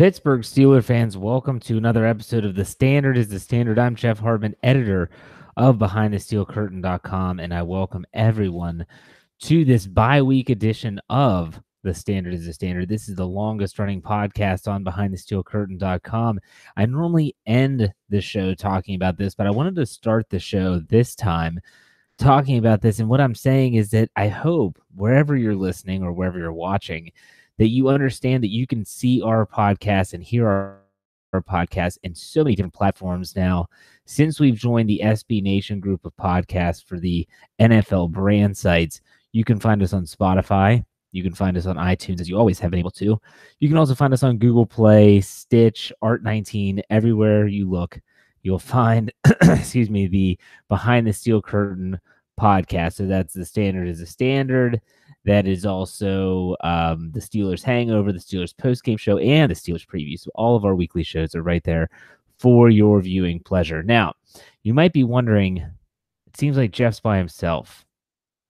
Pittsburgh Steelers fans, welcome to another episode of The Standard is the Standard. I'm Jeff Hartman, editor of BehindTheSteelCurtain.com, and I welcome everyone to this bi-week edition of The Standard is the Standard. This is the longest-running podcast on BehindTheSteelCurtain.com. I normally end the show talking about this, but I wanted to start the show this time talking about this, and what I'm saying is that I hope wherever you're listening or wherever you're watching, that you understand that you can see our podcast and hear our podcast in so many different platforms now since we've joined the SB Nation group of podcasts for the NFL brand sites. You can find us on Spotify. You can find us on iTunes, as you always have been able to. You can also find us on Google Play, Stitch, Art19. Everywhere you look, you'll find, the Behind the Steel Curtain podcast. So that's The Standard is the Standard. That is also the Steelers Hangover, the Steelers postgame show, and the Steelers preview. So all of our weekly shows are right there for your viewing pleasure. Now, you might be wondering, it seems like Jeff's by himself.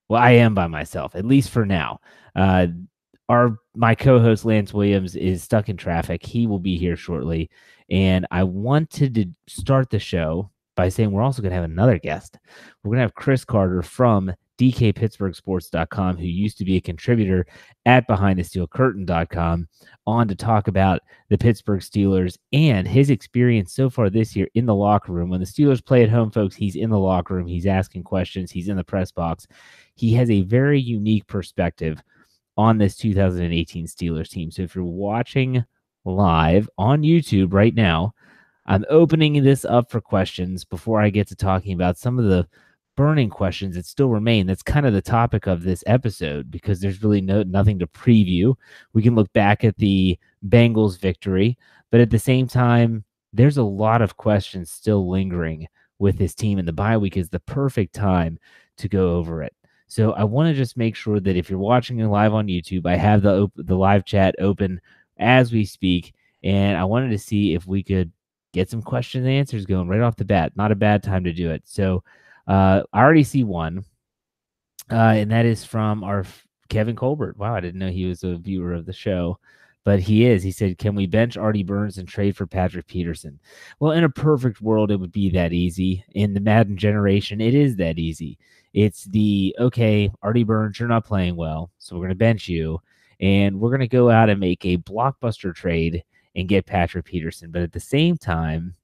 Well, I am by myself, at least for now. My co-host Lance Williams is stuck in traffic. He will be here shortly. And I wanted to start the show by saying we're also going to have another guest. We're going to have Chris Carter from DKPittsburghSports.com, who used to be a contributor at BehindTheSteelCurtain.com, on to talk about the Pittsburgh Steelers and his experience so far this year in the locker room. When the Steelers play at home, folks, he's in the locker room. He's asking questions. He's in the press box. He has a very unique perspective on this 2018 Steelers team. So if you're watching live on YouTube right now, I'm opening this up for questions before I get to talking about some of the burning questions that still remain. That's kind of the topic of this episode, because there's really nothing to preview. We can look back at the Bengals victory, but at the same time, there's a lot of questions still lingering with this team, and the bye week is the perfect time to go over it. So I want to just make sure that if you're watching it live on YouTube, I have the live chat open as we speak, and I wanted to see if we could get some questions and answers going right off the bat. Not a bad time to do it. So I already see one, and that is from our Kevin Colbert. Wow, I didn't know he was a viewer of the show, but he is. He said, can we bench Artie Burns and trade for Patrick Peterson? Well, in a perfect world, it would be that easy. In the Madden generation, it is that easy. It's okay, Artie Burns, you're not playing well, so we're going to bench you, and we're going to go out and make a blockbuster trade and get Patrick Peterson. But at the same time,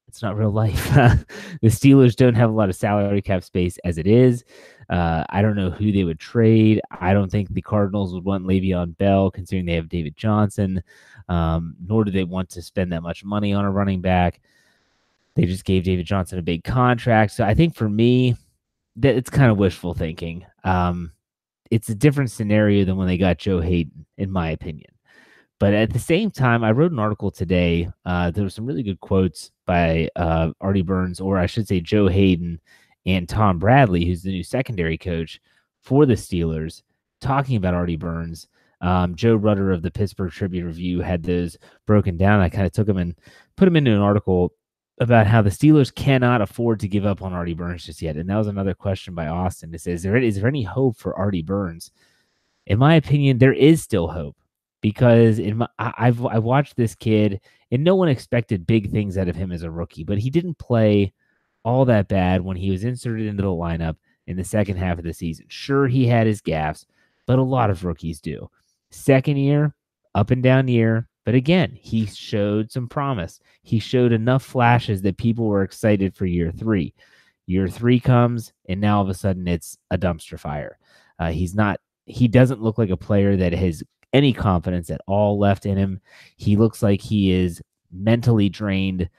it's not real life. The Steelers don't have a lot of salary cap space as it is. I don't know who they would trade. I don't think the Cardinals would want Le'Veon Bell, considering they have David Johnson, nor do they want to spend that much money on a running back. They just gave David Johnson a big contract. So I think for me, that it's kind of wishful thinking. It's a different scenario than when they got Joe Hayden, in my opinion. But at the same time, I wrote an article today. There were some really good quotes by Artie Burns, or I should say Joe Hayden and Tom Bradley, who's the new secondary coach for the Steelers, talking about Artie Burns. Joe Rudder of the Pittsburgh Tribune-Review had those broken down. I kind of took them and put them into an article about how the Steelers cannot afford to give up on Artie Burns just yet. And that was another question by Austin. It says, is there any hope for Artie Burns? In my opinion, there is still hope. Because I watched this kid, and no one expected big things out of him as a rookie, but he didn't play all that bad when he was inserted into the lineup in the second half of the season. Sure, he had his gaffes, but a lot of rookies do. Second year, up and down year, but again, he showed some promise. He showed enough flashes that people were excited for year three. Year three comes, and now all of a sudden it's a dumpster fire. He doesn't look like a player that has any confidence at all left in him. He looks like he is mentally drained.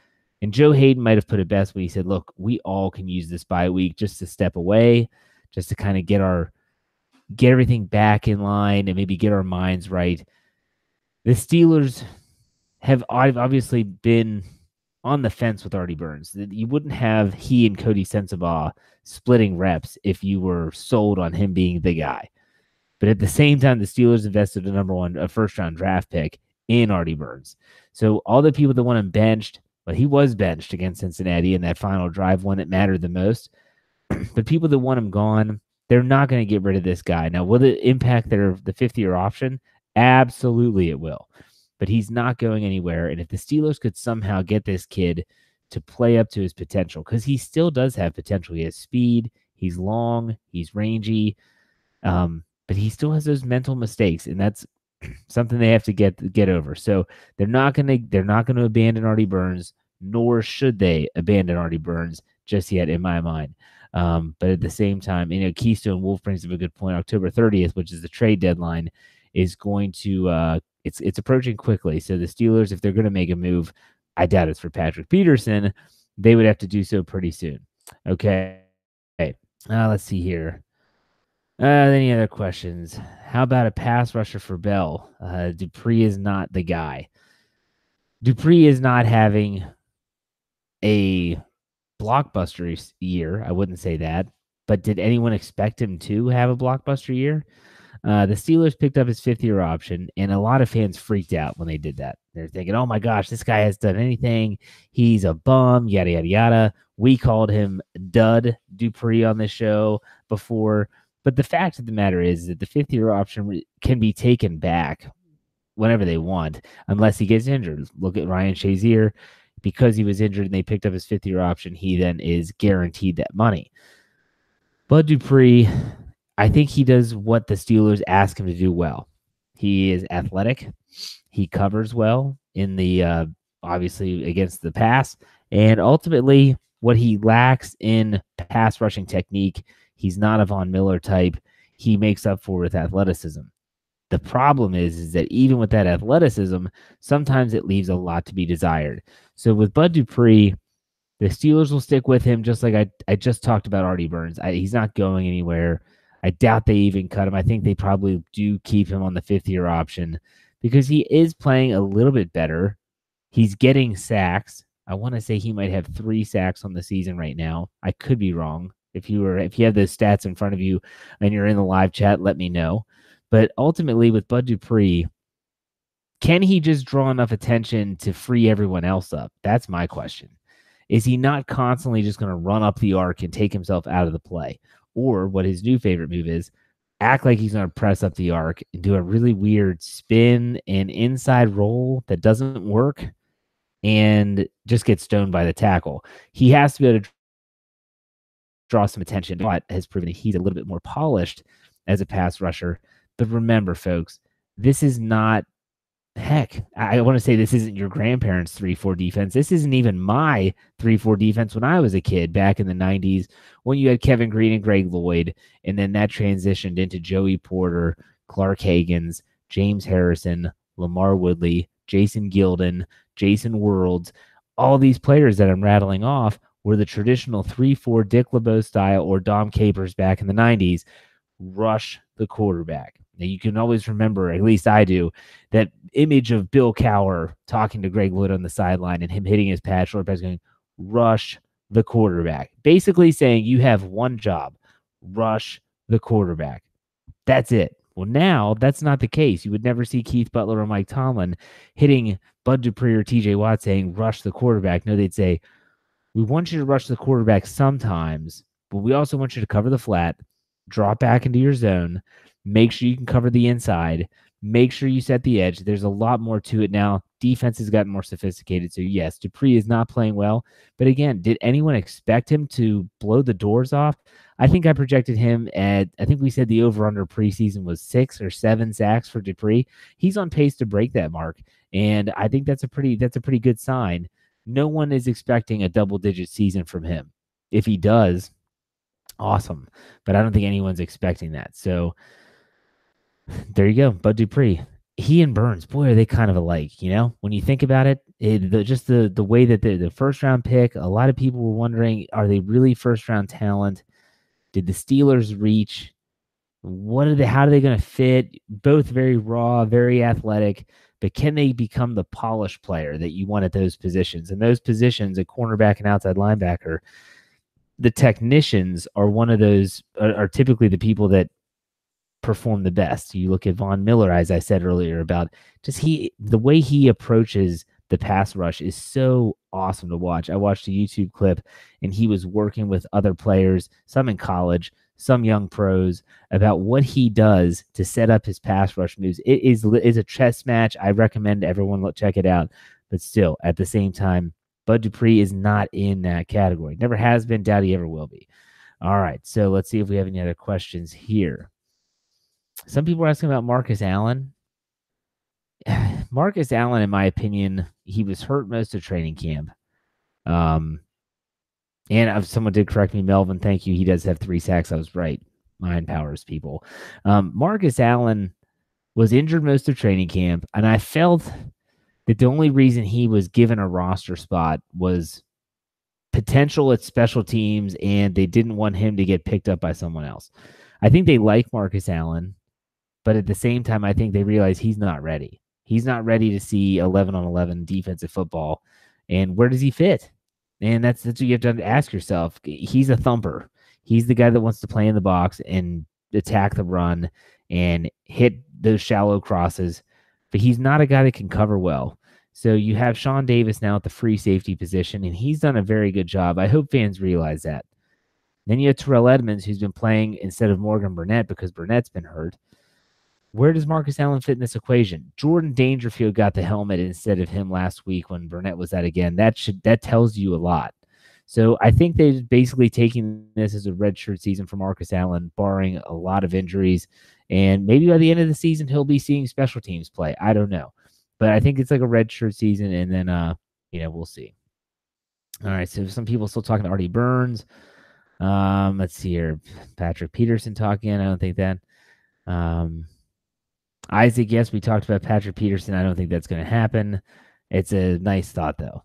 And Joe Hayden might have put it best when he said, look, we all can use this bye week just to step away, just to kind of get everything back in line and maybe get our minds right. The Steelers have obviously been on the fence with Artie Burns. You wouldn't have he and Cody Sensabaugh splitting reps if you were sold on him being the guy. But at the same time, the Steelers invested a first-round draft pick in Artie Burns. So all the people that want him benched, but he was benched against Cincinnati in that final drive when it mattered the most. But people that want him gone, they're not going to get rid of this guy. Now, will it impact the fifth-year option? Absolutely it will. but he's not going anywhere. And if the Steelers could somehow get this kid to play up to his potential, because he still does have potential. He has speed, he's long, he's rangy, but he still has those mental mistakes, and that's something they have to get over. So they're not gonna abandon Artie Burns, nor should they abandon Artie Burns just yet, in my mind. But at the same time, Keystone Wolf brings up a good point. October 30th, which is the trade deadline, is going to it's approaching quickly. So the Steelers, if they're going to make a move, I doubt it's for Patrick Peterson. They would have to do so pretty soon. Okay. Let's see here. Any other questions? How about a pass rusher for Bell? Dupree is not the guy. Dupree is not having a blockbuster year. I wouldn't say that. But did anyone expect him to have a blockbuster year? The Steelers picked up his fifth-year option, and a lot of fans freaked out when they did that. They're thinking, oh, my gosh, this guy hasn't done anything. He's a bum, yada, yada, yada. We called him Dud Dupree on the show before. But the fact of the matter is that the fifth-year option can be taken back whenever they want, unless he gets injured. Look at Ryan Shazier. Because he was injured and they picked up his fifth-year option, he then is guaranteed that money. Bud Dupree, I think he does what the Steelers ask him to do well. He is athletic. He covers well in the obviously against the pass. And ultimately, what he lacks in pass rushing technique, he's not a Von Miller type. He makes up for with athleticism. The problem is that even with that athleticism, sometimes it leaves a lot to be desired. So with Bud Dupree, the Steelers will stick with him, just like I just talked about Artie Burns. He's not going anywhere. I doubt they even cut him. I think they probably do keep him on the fifth-year option because he is playing a little bit better. He's getting sacks. I want to say he might have 3 sacks on the season right now. I could be wrong. If you have those stats in front of you and you're in the live chat, let me know. But ultimately, with Bud Dupree, can he just draw enough attention to free everyone else up? That's my question. Is he not constantly just going to run up the arc and take himself out of the play? Or what his new favorite move is, act like he's going to press up the arc and do a really weird spin and inside roll that doesn't work and just get stoned by the tackle. He has to be able to draw some attention, but has proven that he's a little bit more polished as a pass rusher. But remember, folks, this is not, heck, I want to say this isn't your grandparents' 3-4 defense. This isn't even my 3-4 defense when I was a kid back in the 90s when you had Kevin Green and Greg Lloyd, and then that transitioned into Joey Porter, Clark Hagans, James Harrison, Lamar Woodley, Jason Gilden, Jason Worlds. All these players that I'm rattling off were the traditional 3-4 Dick LeBeau style or Dom Capers back in the 90s. Rush the quarterback. Now, you can always remember, at least I do, that image of Bill Cowher talking to Greg Lloyd on the sideline and him hitting his pad, short pass, going, rush the quarterback. Basically saying you have one job, rush the quarterback. That's it. Well, now that's not the case. You would never see Keith Butler or Mike Tomlin hitting Bud Dupree or TJ Watt saying, rush the quarterback. No, they'd say, we want you to rush the quarterback sometimes, but we also want you to cover the flat, drop back into your zone, make sure you can cover the inside, make sure you set the edge. There's a lot more to it now. Defense has gotten more sophisticated. So, yes, Dupree is not playing well. But again, did anyone expect him to blow the doors off? I think I projected him at, I think we said the over-under preseason was 6 or 7 sacks for Dupree. He's on pace to break that mark. And I think that's a pretty good sign. No one is expecting a double-digit season from him. If he does, awesome. But I don't think anyone's expecting that. So, there you go, Bud Dupree. He and Burns, boy, are they kind of alike, you know? When you think about it, just the way that the first-round pick, a lot of people were wondering, are they really first-round talent? Did the Steelers reach? How are they going to fit? Both very raw, very athletic, but can they become the polished player that you want at those positions? And those positions, a cornerback and outside linebacker, the technicians are one of those, are typically the people that perform the best. You look at Von Miller, as I said earlier, about just the way he approaches the pass rush is so awesome to watch. I watched a YouTube clip and he was working with other players, some in college, some young pros about what he does to set up his pass rush moves. It is a chess match. I recommend everyone check it out. But still, at the same time, Bud Dupree is not in that category. Never has been, doubt he ever will be. All right, so let's see if we have any other questions here. Some people are asking about Marcus Allen. Marcus Allen, in my opinion, he was hurt most of training camp. And someone did correct me, Melvin. Thank you. He does have 3 sacks. I was right. Mind powers, people. Marcus Allen was injured most of training camp, and I felt that the only reason he was given a roster spot was potential at special teams, and they didn't want him to get picked up by someone else. I think they like Marcus Allen, but at the same time, I think they realize he's not ready. He's not ready to see 11-on-11 defensive football. And where does he fit? And that's what you have to ask yourself. He's a thumper. He's the guy that wants to play in the box and attack the run and hit those shallow crosses. But he's not a guy that can cover well. So you have Sean Davis now at the free safety position, and he's done a very good job. I hope fans realize that. Then you have Terrell Edmonds, who's been playing instead of Morgan Burnett because Burnett's been hurt. Where does Marcus Allen fit in this equation? Jordan Dangerfield got the helmet instead of him last week when Burnett was out again. That tells you a lot. So I think they're basically taking this as a redshirt season for Marcus Allen, barring a lot of injuries. And maybe by the end of the season, he'll be seeing special teams play. I don't know. But I think it's like a redshirt season, and then, we'll see. All right, so some people still talking to Artie Burns. Let's see here. Patrick Peterson talking. I don't think that. Isaac, yes, we talked about Patrick Peterson. I don't think that's going to happen. It's a nice thought, though.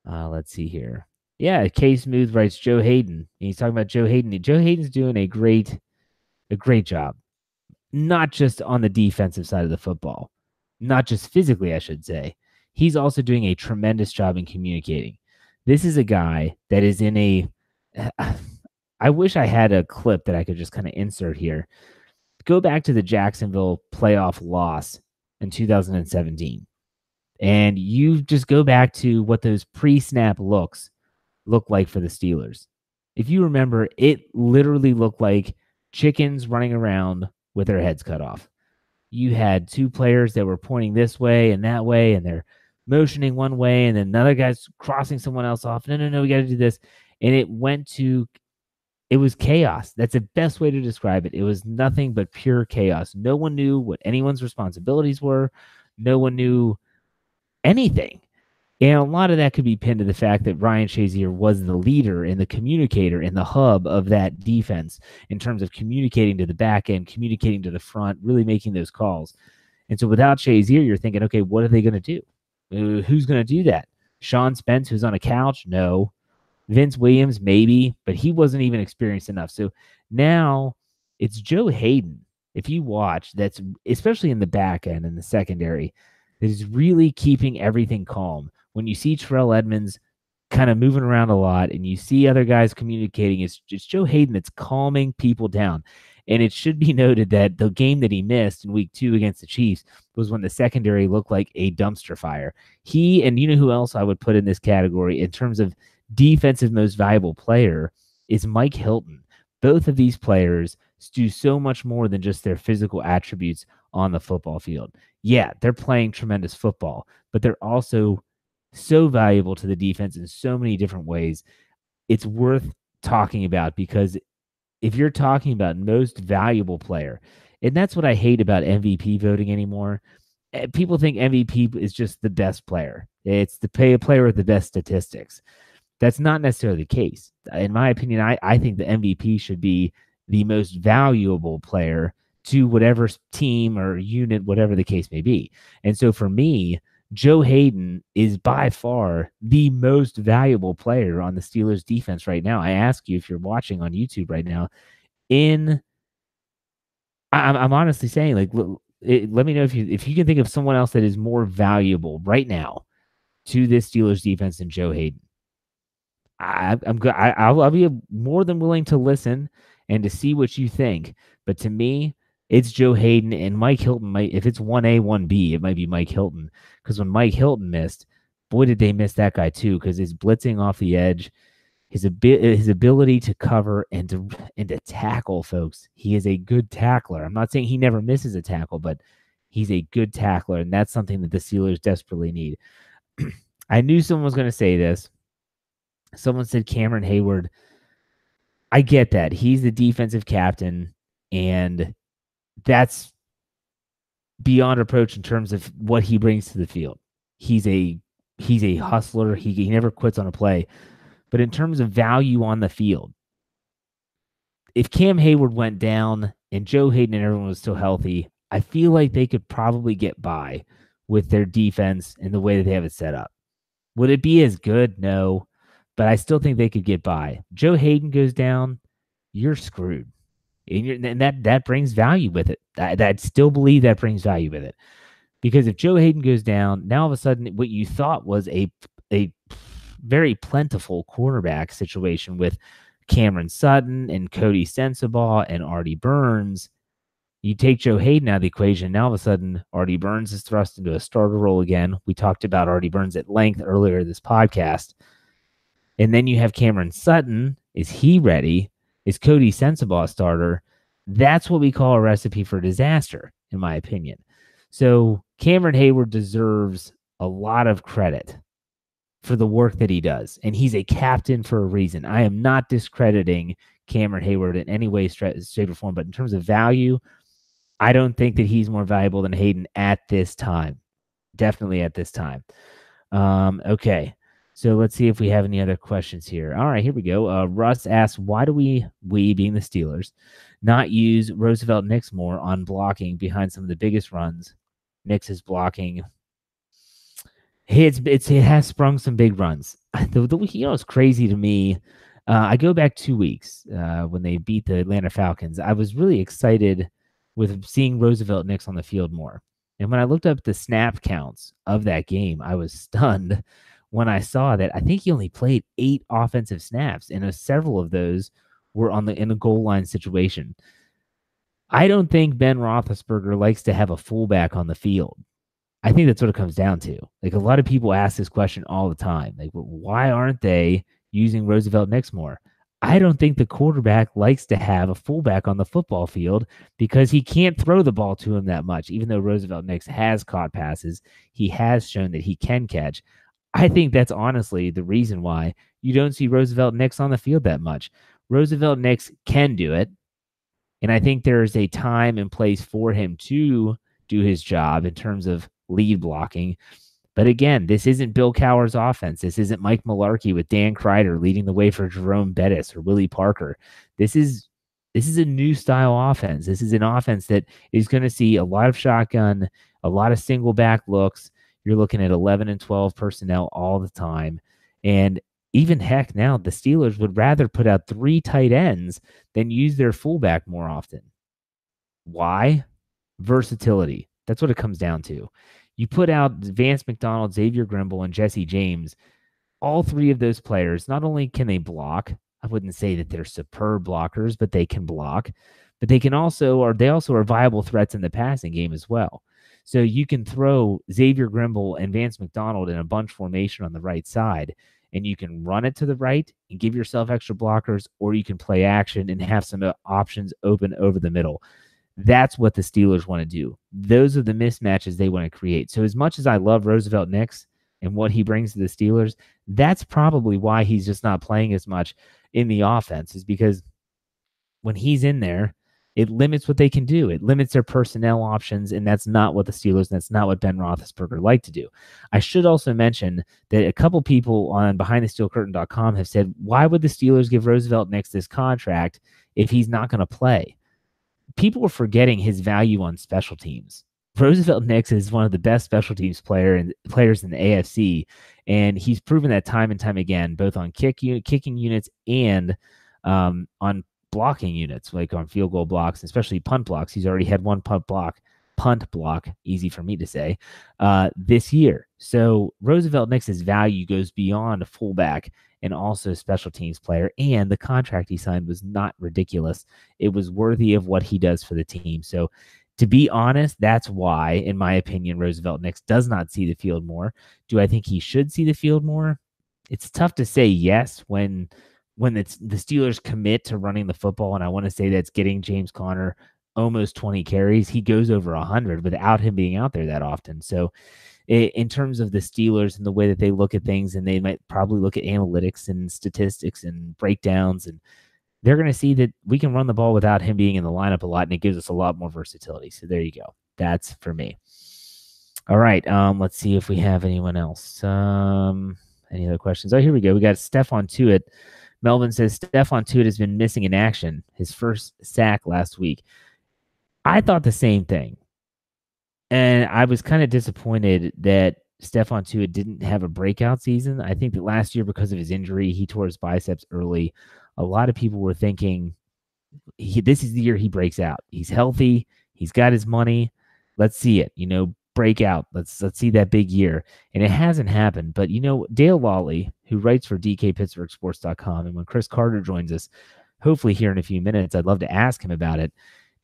Let's see here. Yeah, K Smooth writes Joe Hayden. He's talking about Joe Hayden. Joe Hayden's doing a great job, not just on the defensive side of the football, not just physically, I should say. He's also doing a tremendous job in communicating. This is a guy that is in a I wish I had a clip that I could just kind of insert here. Go back to the Jacksonville playoff loss in 2017. And you just go back to what those pre-snap looks look like for the Steelers. If you remember, it literally looked like chickens running around with their heads cut off. You had 2 players that were pointing this way, and they're motioning one way, and then another guy's crossing someone else off. No, we got to do this. And it was chaos. That's the best way to describe it. It was nothing but pure chaos. No one knew what anyone's responsibilities were. No one knew anything. And a lot of that could be pinned to the fact that Ryan Shazier was the leader and the communicator and the hub of that defense in terms of communicating to the back end, communicating to the front, really making those calls. And so without Shazier, you're thinking, okay, what are they going to do? Who's going to do that? Sean Spence, who's on a couch? No. Vince Williams, maybe, but he wasn't even experienced enough. So now it's Joe Hayden, if you watch, that's especially in the back end and the secondary, that is really keeping everything calm. When you see Terrell Edmonds kind of moving around a lot and you see other guys communicating, it's Joe Hayden that's calming people down. And it should be noted that the game that he missed in week 2 against the Chiefs was when the secondary looked like a dumpster fire. He, and you know who else I would put in this category in terms of defensive most valuable player, is Mike Hilton. Both of these players do so much more than just their physical attributes on the football field. Yeah, they're playing tremendous football, but they're also so valuable to the defense in so many different ways. It's worth talking about, because if you're talking about most valuable player, and that's what I hate about MVP voting anymore. People think MVP is just the best player. It's the player with the best statistics. That's not necessarily the case. In my opinion, I think the MVP should be the most valuable player to whatever team or unit, whatever the case may be. And so for me, Joe Hayden is by far the most valuable player on the Steelers defense right now. I ask you, if you're watching on YouTube right now, I'm honestly saying, like, let me know if you can think of someone else that is more valuable right now to this Steelers defense than Joe Hayden. I'll be more than willing to listen and to see what you think. But to me, it's Joe Hayden, and Mike Hilton if it's 1A, 1B, it might be Mike Hilton. Because when Mike Hilton missed, boy, did they miss that guy too, because his blitzing off the edge, his ability to cover and to tackle, folks. He is a good tackler. I'm not saying he never misses a tackle, but he's a good tackler, and that's something that the Steelers desperately need. I knew someone was going to say this. Someone said Cameron Hayward. I get that. He's the defensive captain, and that's beyond reproach in terms of what he brings to the field. He's a hustler. He never quits on a play. But in terms of value on the field, if Cam Hayward went down and Joe Hayden and everyone was still healthy, I feel like they could probably get by with their defense and the way that they have it set up. Would it be as good? No. But I still think they could get by. Joe Hayden goes down, you're screwed. And that brings value with it. I still believe that brings value with it. Because if Joe Hayden goes down, now all of a sudden what you thought was a very plentiful cornerback situation with Cameron Sutton and Cody Sensabaugh and Artie Burns, you take Joe Hayden out of the equation. Now all of a sudden, Artie Burns is thrust into a starter role again. We talked about Artie Burns at length earlier in this podcast. And then you have Cameron Sutton. Is he ready? Is Cody Sensabaugh a starter? That's what we call a recipe for disaster, in my opinion. So Cameron Hayward deserves a lot of credit for the work that he does. And he's a captain for a reason. I am not discrediting Cameron Hayward in any way, shape, or form. But in terms of value, I don't think that he's more valuable than Hayden at this time. Definitely at this time. Okay. So let's see if we have any other questions here. All right, here we go. Russ asks, why do we being the Steelers, not use Roosevelt Nix more on blocking behind some of the biggest runs? Nix is blocking. It has sprung some big runs. It's crazy to me. I go back 2 weeks when they beat the Atlanta Falcons. I was really excited with seeing Roosevelt Nix on the field more. And when I looked up the snap counts of that game, I was stunned when I saw that I think he only played 8 offensive snaps, and several of those were in a goal line situation. I don't think Ben Roethlisberger likes to have a fullback on the field. I think that's what it comes down to. Like, a lot of people ask this question all the time. Like, why aren't they using Roosevelt Nix more? I don't think the quarterback likes to have a fullback on the football field because he can't throw the ball to him that much. Even though Roosevelt Nix has caught passes, he has shown that he can catch. I think that's honestly the reason why you don't see Roosevelt Nix on the field that much. Roosevelt Nix can do it, and I think there is a time and place for him to do his job in terms of lead blocking. But again, this isn't Bill Cowher's offense. This isn't Mike Mularkey with Dan Kreider leading the way for Jerome Bettis or Willie Parker. This is a new style offense. This is an offense that is going to see a lot of shotgun, a lot of single back looks. You're looking at 11 and 12 personnel all the time. And even heck, now the Steelers would rather put out 3 tight ends than use their fullback more often. Why? Versatility. That's what it comes down to. You put out Vance, McDonald, Xavier Grimble, and Jesse James. All 3 of those players, not only can they block, I wouldn't say that they're superb blockers, but they can block. But they also are viable threats in the passing game as well. So you can throw Xavier Grimble and Vance McDonald in a bunch formation on the right side, and you can run it to the right and give yourself extra blockers, or you can play action and have some options open over the middle. That's what the Steelers want to do. Those are the mismatches they want to create. So as much as I love Roosevelt Nix and what he brings to the Steelers, that's probably why he's just not playing as much in the offense, is because when he's in there, it limits what they can do. It limits their personnel options, and that's not what the Steelers, that's not what Ben Roethlisberger like to do. I should also mention that a couple people on BehindTheSteelCurtain.com have said, why would the Steelers give Roosevelt Nix this contract if he's not going to play? People are forgetting his value on special teams. Roosevelt Nix is one of the best special teams players in the AFC, and he's proven that time and time again, both on kicking units and on blocking units, like on field goal blocks, especially punt blocks. He's already had one punt block, easy for me to say, this year. So Roosevelt Nix's value goes beyond a fullback and also a special teams player, and the contract he signed was not ridiculous. It was worthy of what he does for the team. So to be honest, that's why, in my opinion, Roosevelt Nix does not see the field more. Do I think he should see the field more? It's tough to say yes when when the Steelers commit to running the football, and I want to say that's getting James Conner almost 20 carries, he goes over 100 without him being out there that often. So in terms of the Steelers and the way that they look at things, and they might probably look at analytics and statistics and breakdowns, and they're going to see that we can run the ball without him being in the lineup a lot, and it gives us a lot more versatility. So there you go. That's for me. All right. Let's see if we have anyone else. Any other questions? Oh, here we go. We got Stephon Tuitt. Melvin says Stephon Tuitt has been missing in action. His first sack last week. I thought the same thing. And I was kind of disappointed that Stephon Tuitt didn't have a breakout season. I think that last year, because of his injury, he tore his biceps early. A lot of people were thinking this is the year he breaks out. He's healthy. He's got his money. Let's see it, break out. Let's see that big year. And it hasn't happened. But, Dale Lawley, who writes for DKPittsburghSports.com, and when Chris Carter joins us, hopefully here in a few minutes, I'd love to ask him about it.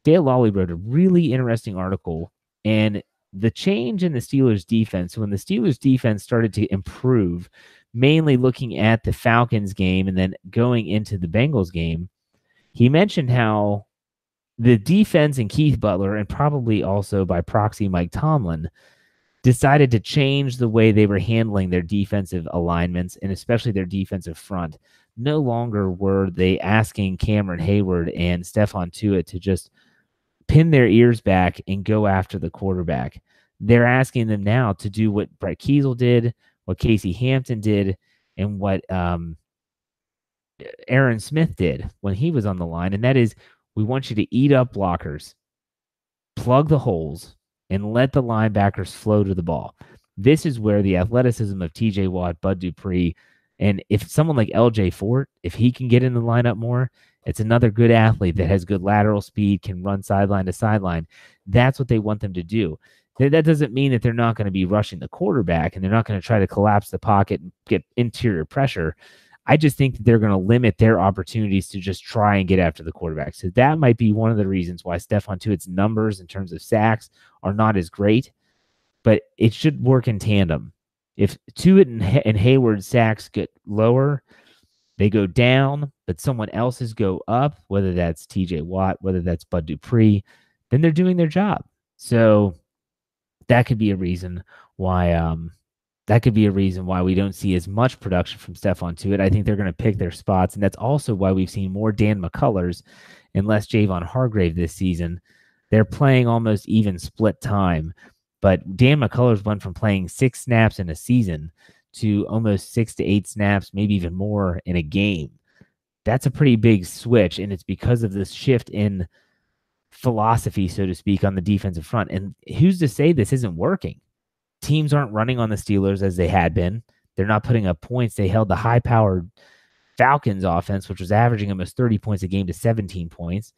Dale Lawley wrote a really interesting article, and the change in the Steelers defense, when the Steelers defense started to improve, mainly looking at the Falcons game and then going into the Bengals game, he mentioned how the defense and Keith Butler, and probably also by proxy Mike Tomlin, decided to change the way they were handling their defensive alignments and especially their defensive front. No longer were they asking Cameron Hayward and Stephon Tuitt to just pin their ears back and go after the quarterback. They're asking them now to do what Brett Kiesel did, what Casey Hampton did, and what Aaron Smith did when he was on the line, and that is, we want you to eat up blockers, plug the holes, and let the linebackers flow to the ball. This is where the athleticism of TJ Watt, Bud Dupree, and if someone like LJ Fort, if he can get in the lineup more, it's another good athlete that has good lateral speed, can run sideline to sideline. That's what they want them to do. That doesn't mean that they're not going to be rushing the quarterback and they're not going to try to collapse the pocket and get interior pressure. I just think that they're going to limit their opportunities to just try and get after the quarterback. So that might be one of the reasons why Stephon Tuitt's numbers in terms of sacks are not as great, but it should work in tandem. If Tuitt and Hayward's sacks get lower, they go down, but someone else's go up, whether that's TJ Watt, whether that's Bud Dupree, then they're doing their job. So that could be a reason why we don't see as much production from Stephon Tuitt. I think they're going to pick their spots, and that's also why we've seen more Dan McCullers and less Javon Hargrave this season. They're playing almost even split time, but Dan McCullers went from playing 6 snaps in a season to almost 6 to 8 snaps, maybe even more in a game. That's a pretty big switch, and it's because of this shift in philosophy, so to speak, on the defensive front. And who's to say this isn't working? Teams aren't running on the Steelers as they had been. They're not putting up points. They held the high-powered Falcons offense, which was averaging almost 30 points a game, to 17 points.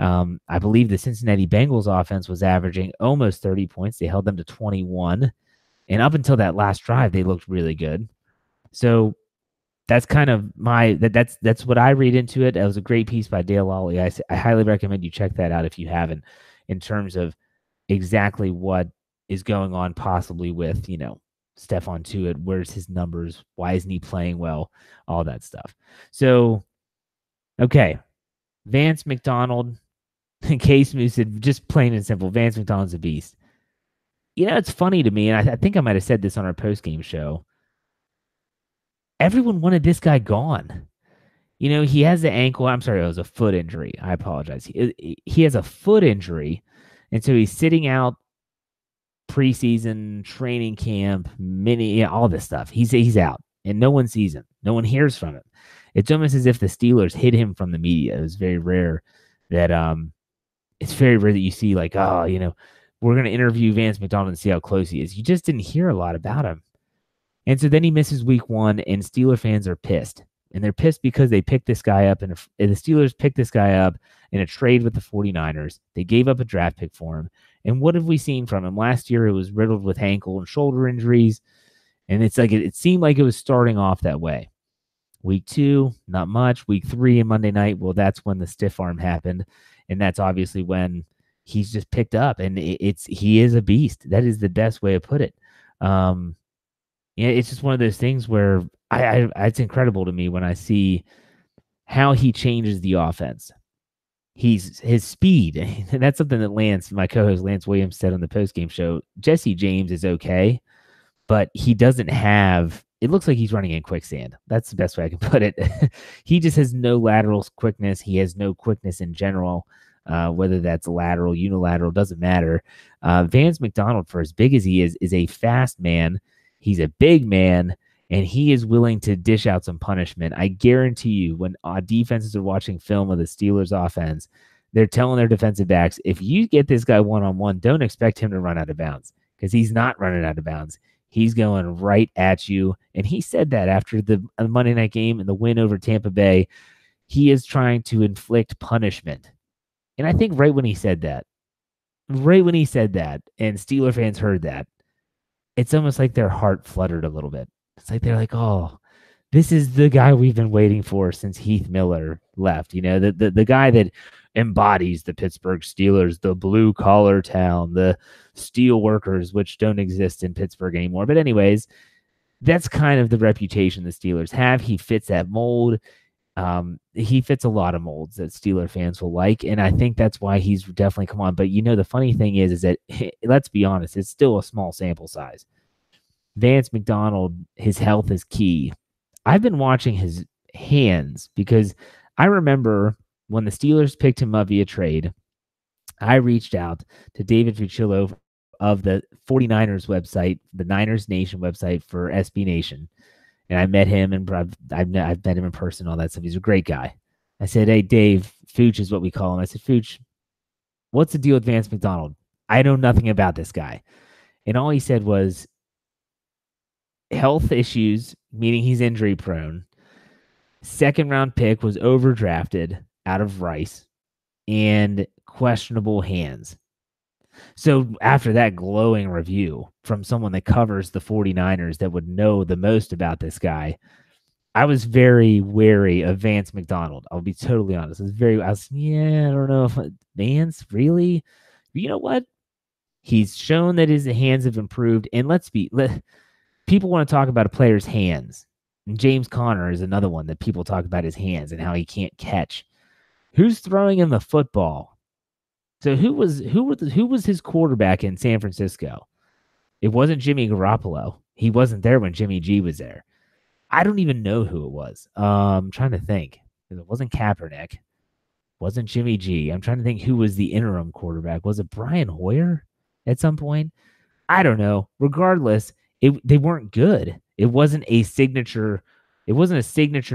I believe the Cincinnati Bengals offense was averaging almost 30 points. They held them to 21. And up until that last drive, they looked really good. So that's kind of that's what I read into it. That was a great piece by Dale Lawley. I highly recommend you check that out if you haven't, in terms of exactly what is going on possibly with, Stephon Tuitt. Where's his numbers? Why isn't he playing well? All that stuff. So, okay. Vance McDonald, Case Moose said, just plain and simple, Vance McDonald's a beast. It's funny to me, and I think I might have said this on our post-game show. Everyone wanted this guy gone. He has the ankle. I'm sorry, it was a foot injury. I apologize. He has a foot injury, and so he's sitting out preseason, training camp, all this stuff. He's out, and no one sees him. No one hears from him. It's almost as if the Steelers hid him from the media. It was very rare that you see, like, we're going to interview Vance McDonald and see how close he is. You just didn't hear a lot about him. And so then he misses week 1, and Steeler fans are pissed. And they're pissed because they picked this guy up, and the Steelers picked this guy up in a trade with the 49ers. They gave up a draft pick for him. And what have we seen from him? Last year, it was riddled with ankle and shoulder injuries. And it's like it seemed like it was starting off that way. Week 2, not much. Week 3 and Monday night, well, that's when the stiff arm happened. And that's obviously when he's just picked up. And he is a beast. That is the best way to put it. It's just one of those things where it's incredible to me when I see how he changes the offense. His speed. That's something that my co-host Lance Williams said on the postgame show. Jesse James is okay, but he doesn't have. It looks like he's running in quicksand. That's the best way I can put it. He just has no lateral quickness. He has no quickness in general. Whether that's lateral, unilateral, doesn't matter. Vance McDonald, for as big as he is a fast man. He's a big man, and he is willing to dish out some punishment. I guarantee you, when defenses are watching film of the Steelers offense, they're telling their defensive backs, if you get this guy one-on-one, don't expect him to run out of bounds, because he's not running out of bounds. He's going right at you. And he said that after the Monday night game and the win over Tampa Bay. He is trying to inflict punishment. And I think right when he said that, and Steeler fans heard that, it's almost like their heart fluttered a little bit. It's like they're like, oh, this is the guy we've been waiting for since Heath Miller left. You know, the guy that embodies the Pittsburgh Steelers, the blue-collar town, the steel workers, which don't exist in Pittsburgh anymore. But anyways, that's kind of the reputation the Steelers have. He fits that mold. He fits a lot of molds that Steeler fans will like, and I think that's why he's definitely come on. But, you know, the funny thing is that, let's be honest, it's still a small sample size. Vance McDonald, his health is key. I've been watching his hands because I remember when the Steelers picked him up via trade, I reached out to David Fucillo of the 49ers website, the Niners Nation website for SB Nation. And I met him, and I've met him in person, all that stuff. He's a great guy. I said, hey, Dave, Fooch is what we call him. I said, Fooch, what's the deal with Vance McDonald? I know nothing about this guy. And all he said was health issues, meaning he's injury prone. Second round pick, was overdrafted out of Rice, and questionable hands. So after that glowing review from someone that covers the 49ers that would know the most about this guy, I was very wary of Vance McDonald. I'll be totally honest. I don't know if Vance, really? You know what? He's shown that his hands have improved. And people want to talk about a player's hands. And James Conner is another one that people talk about his hands and how he can't catch. Who's throwing him the football? So who was his quarterback in San Francisco? It wasn't Jimmy Garoppolo. He wasn't there when Jimmy G was there. I don't even know who it was. I'm trying to think. It wasn't Kaepernick. It wasn't Jimmy G. I'm trying to think who was the interim quarterback. Was it Brian Hoyer at some point? I don't know. Regardless, they weren't good. It wasn't a signature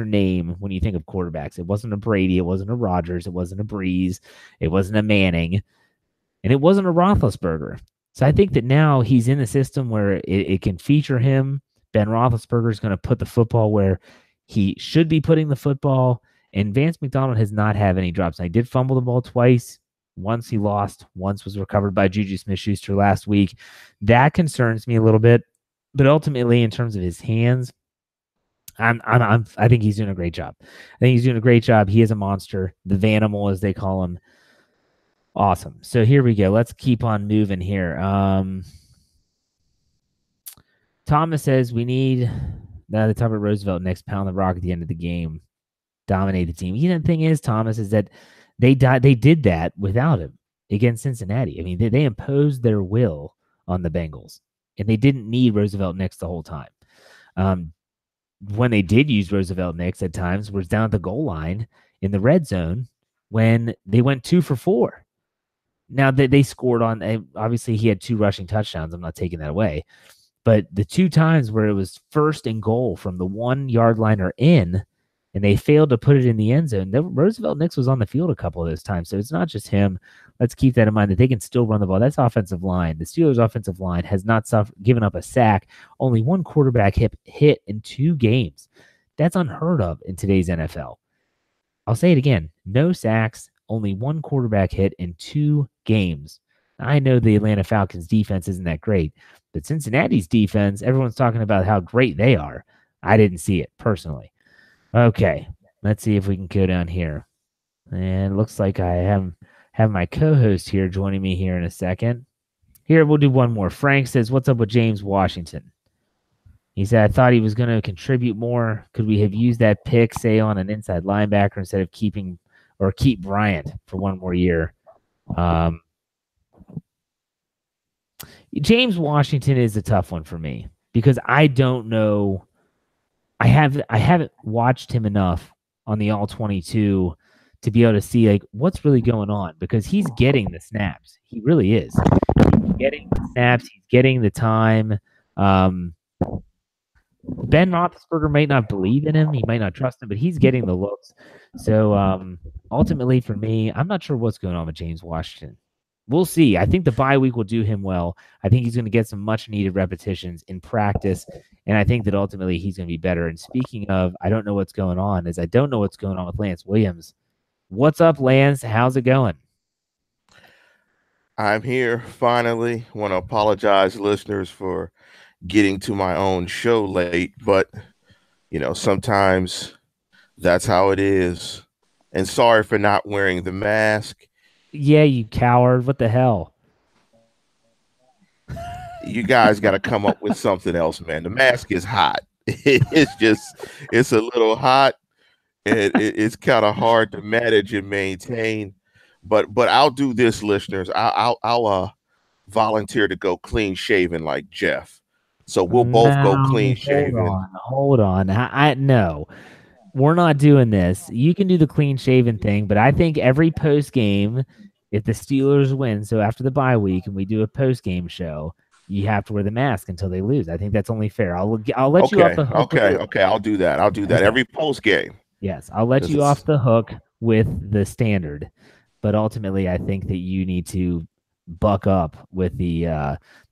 name when you think of quarterbacks. It wasn't a Brady. It wasn't a Rodgers. It wasn't a Breeze. It wasn't a Manning. And it wasn't a Roethlisberger. So I think that now he's in the system where it can feature him. Ben Roethlisberger is going to put the football where he should be putting the football. And Vance McDonald has not had any drops. And he did fumble the ball twice. Once he lost. Once was recovered by Juju Smith-Schuster last week. That concerns me a little bit. But ultimately, in terms of his hands, I think he's doing a great job. He is a monster. The Vanimal, as they call him. Awesome. So here we go. Let's keep on moving here. Thomas says we need the top of Roosevelt Nix pound the rock at the end of the game, dominate the team. The thing is, Thomas, is that they did that without him against Cincinnati. I mean, they imposed their will on the Bengals, and they didn't need Roosevelt Nix the whole time. When they did use Roosevelt Nix at times was down at the goal line in the red zone when they went 2 for 4. Now they scored on, obviously he had 2 rushing touchdowns. I'm not taking that away. But the 2 times where it was first and goal from the 1-yard line or in, and they failed to put it in the end zone, Roosevelt Nix was on the field a couple of those times. So it's not just him. Let's keep that in mind that they can still run the ball. That's offensive line. The Steelers' offensive line has not given up a sack. Only 1 quarterback hit in 2 games. That's unheard of in today's NFL. I'll say it again. No sacks, only 1 quarterback hit in 2 games. I know the Atlanta Falcons defense isn't that great, but Cincinnati's defense, everyone's talking about how great they are. I didn't see it personally. Okay, let's see if we can go down here. And it looks like I have my co-host here joining me here in a second. Here, we'll do one more. Frank says, what's up with James Washington? He said, I thought he was going to contribute more. Could we have used that pick, say, on an inside linebacker instead of keep Bryant for one more year? James Washington is a tough one for me because I don't know. I haven't watched him enough on the all 22 to be able to see like what's really going on because he's getting the snaps. He really is. He's getting the snaps. He's getting the time. Ben Roethlisberger might not believe in him. He might not trust him, but he's getting the looks. So ultimately, for me, I'm not sure what's going on with James Washington. We'll see. I think the bye week will do him well. I think he's going to get some much needed repetitions in practice, and I think that ultimately he's going to be better. And speaking of, I don't know what's going on, I don't know what's going on with Lance Williams. What's up, Lance? How's it going? I'm here finally. Want to apologize, listeners, for getting to my own show late, but sometimes that's how it is. And sorry for not wearing the mask. Yeah, you coward. What the hell? You guys got to come up with something else, man. The mask is hot. It's a little hot, and it's kind of hard to manage and maintain. But I'll do this, listeners. I'll volunteer to go clean shaven like Jeff. So we'll both go clean shaven. Hold on. I no. We're not doing this. You can do the clean shaven thing, but I think every post game, if the Steelers win, so after the bye week and we do a post game show, you have to wear the mask until they lose. I think that's only fair. I'll let you off the hook. Okay. I'll do that. Every post game. Yes, I'll let you off the hook with the standard, but ultimately, I think that you need to buck up with the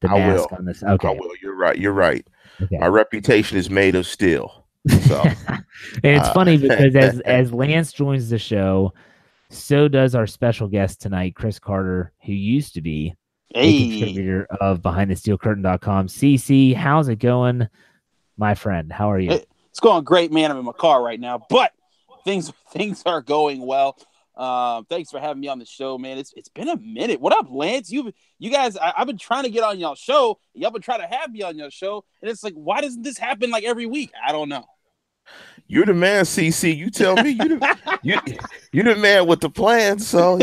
mask on this. Okay, I will. You're right. Okay. My reputation is made of steel. So, and it's funny because as Lance joins the show, so does our special guest tonight, Chris Carter, who used to be a contributor of BehindTheSteelCurtain.com. CC, how's it going, my friend? How are you? It's going great, man. I'm in my car right now, but things are going well. Thanks for having me on the show, man. It's been a minute. What up, Lance? You guys, I've been trying to get on y'all show. Y'all been trying to have me on your show, and it's like, why doesn't this happen like every week? I don't know. You're the man, CC. You tell me. You're the man with the plan. So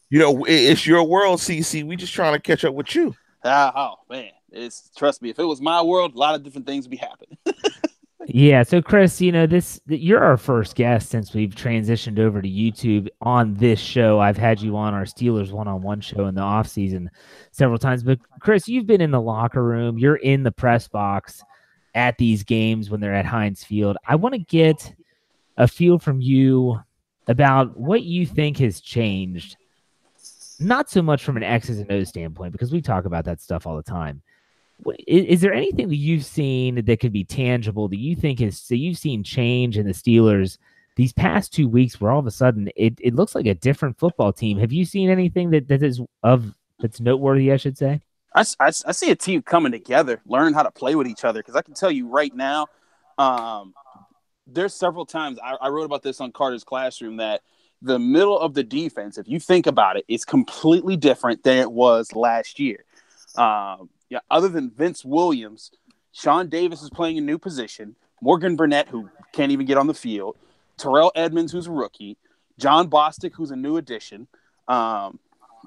it's your world, CC. We just trying to catch up with you. Oh man, trust me. If it was my world, a lot of different things would be happening. Yeah, so Chris, you're our first guest since we've transitioned over to YouTube on this show. I've had you on our Steelers one-on-one show in the offseason several times. But Chris, you've been in the locker room. You're in the press box at these games when they're at Heinz Field. I want to get a feel from you about what you think has changed, not so much from an X's and O's standpoint, because we talk about that stuff all the time. Is there anything that you've seen that could be tangible that you think you've seen change in the Steelers these past 2 weeks where all of a sudden it looks like a different football team? Have you seen anything that's noteworthy, I should say? I see a team coming together, learning how to play with each other. Because I can tell you right now, there's several times I wrote about this on Carter's Classroom that the middle of the defense, if you think about it, is completely different than it was last year. Yeah, other than Vince Williams, Sean Davis is playing a new position. Morgan Burnett, who can't even get on the field. Terrell Edmonds, who's a rookie. John Bostic, who's a new addition. And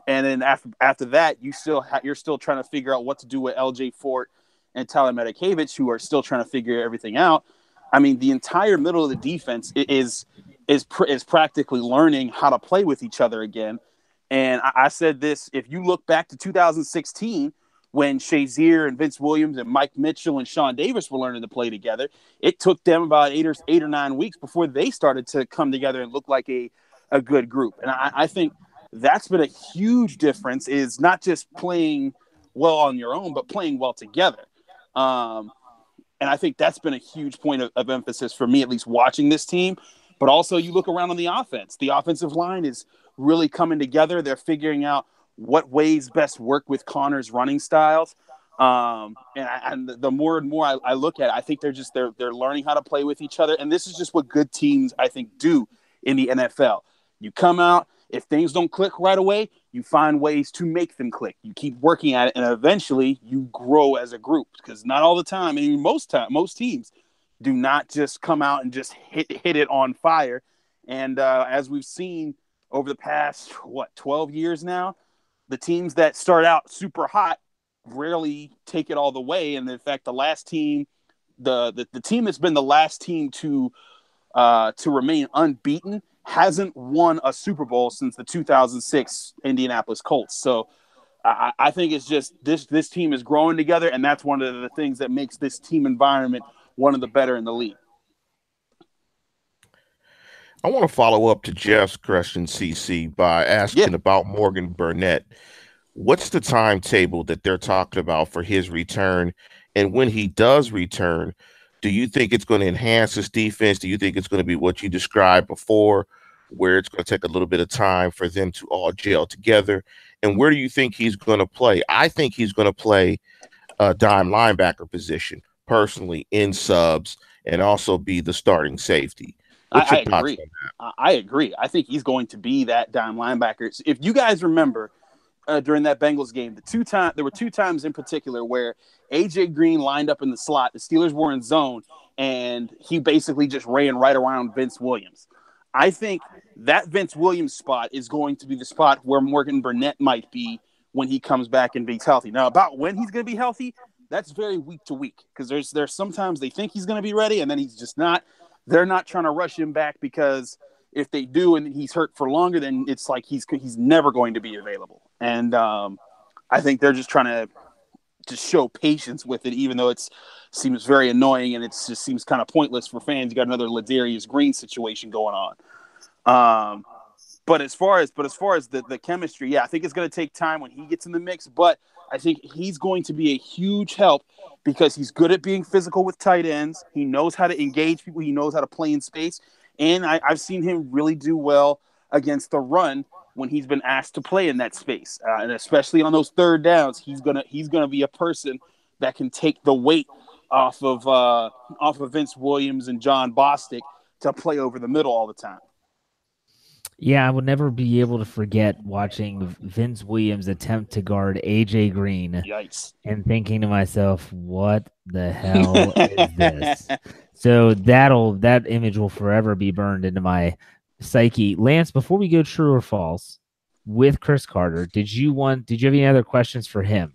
then after that, you're still trying to figure out what to do with L.J. Fort and Tyler Medikevich, who are still trying to figure everything out. I mean, the entire middle of the defense is practically learning how to play with each other again. And I said this: if you look back to 2016. When Shazier and Vince Williams and Mike Mitchell and Sean Davis were learning to play together, it took them about 8 or 9 weeks before they started to come together and look like a good group. And I think that's been a huge difference, is not just playing well on your own, but playing well together. And I think that's been a huge point of emphasis for me, at least watching this team. But also you look around on the offense. The offensive line is really coming together. They're figuring out what ways best work with Connor's running styles. And the more and more I look at it, I think they're learning how to play with each other. And this is just what good teams, I think, do in the NFL. You come out If things don't click right away, you find ways to make them click. You keep working at it, and eventually you grow as a group. Because not all the time, I mean, most teams do not just come out and just hit it on fire. And as we've seen over the past 12 years now, the teams that start out super hot rarely take it all the way. And in fact, the last team, the team that's been the last team to remain unbeaten hasn't won a Super Bowl since the 2006 Indianapolis Colts. So I think it's just this team is growing together, and that's one of the things that makes this team environment one of the better in the league. I want to follow up to Jeff's question, CC, by asking about Morgan Burnett. What's the timetable that they're talking about for his return? And when he does return, do you think it's going to enhance his defense? Do you think it's going to be what you described before, where it's going to take a little bit of time for them to all gel together? And where do you think he's going to play? I think he's going to play a dime linebacker position, personally, in subs, and also be the starting safety. I agree. I agree. I think he's going to be that dime linebacker. If you guys remember during that Bengals game, there were 2 times in particular where AJ Green lined up in the slot. The Steelers were in zone, and he basically just ran right around Vince Williams. I think that Vince Williams spot is going to be the spot where Morgan Burnett might be when he comes back and be healthy. Now, about when he's going to be healthy, that's very week to week, because there's sometimes they think he's going to be ready, and then he's just not. They're not trying to rush him back, because if they do and he's hurt for longer, then it's like he's never going to be available. And I think they're just trying to show patience with it, even though it seems very annoying and it just seems kind of pointless for fans. You got another Ladarius Green situation going on. But as far as the chemistry, I think it's going to take time when he gets in the mix. But I think he's going to be a huge help, because he's good at being physical with tight ends. He knows how to engage people. He knows how to play in space. And I've seen him really do well against the run when he's been asked to play in that space. And especially on those third downs, he's gonna be a person that can take the weight off of Vince Williams and John Bostic to play over the middle all the time. Yeah, I would never be able to forget watching Vince Williams attempt to guard AJ Green. Yikes. And thinking to myself, what the hell is this? So that image will forever be burned into my psyche. Lance, before we go true or false with Chris Carter, did you have any other questions for him?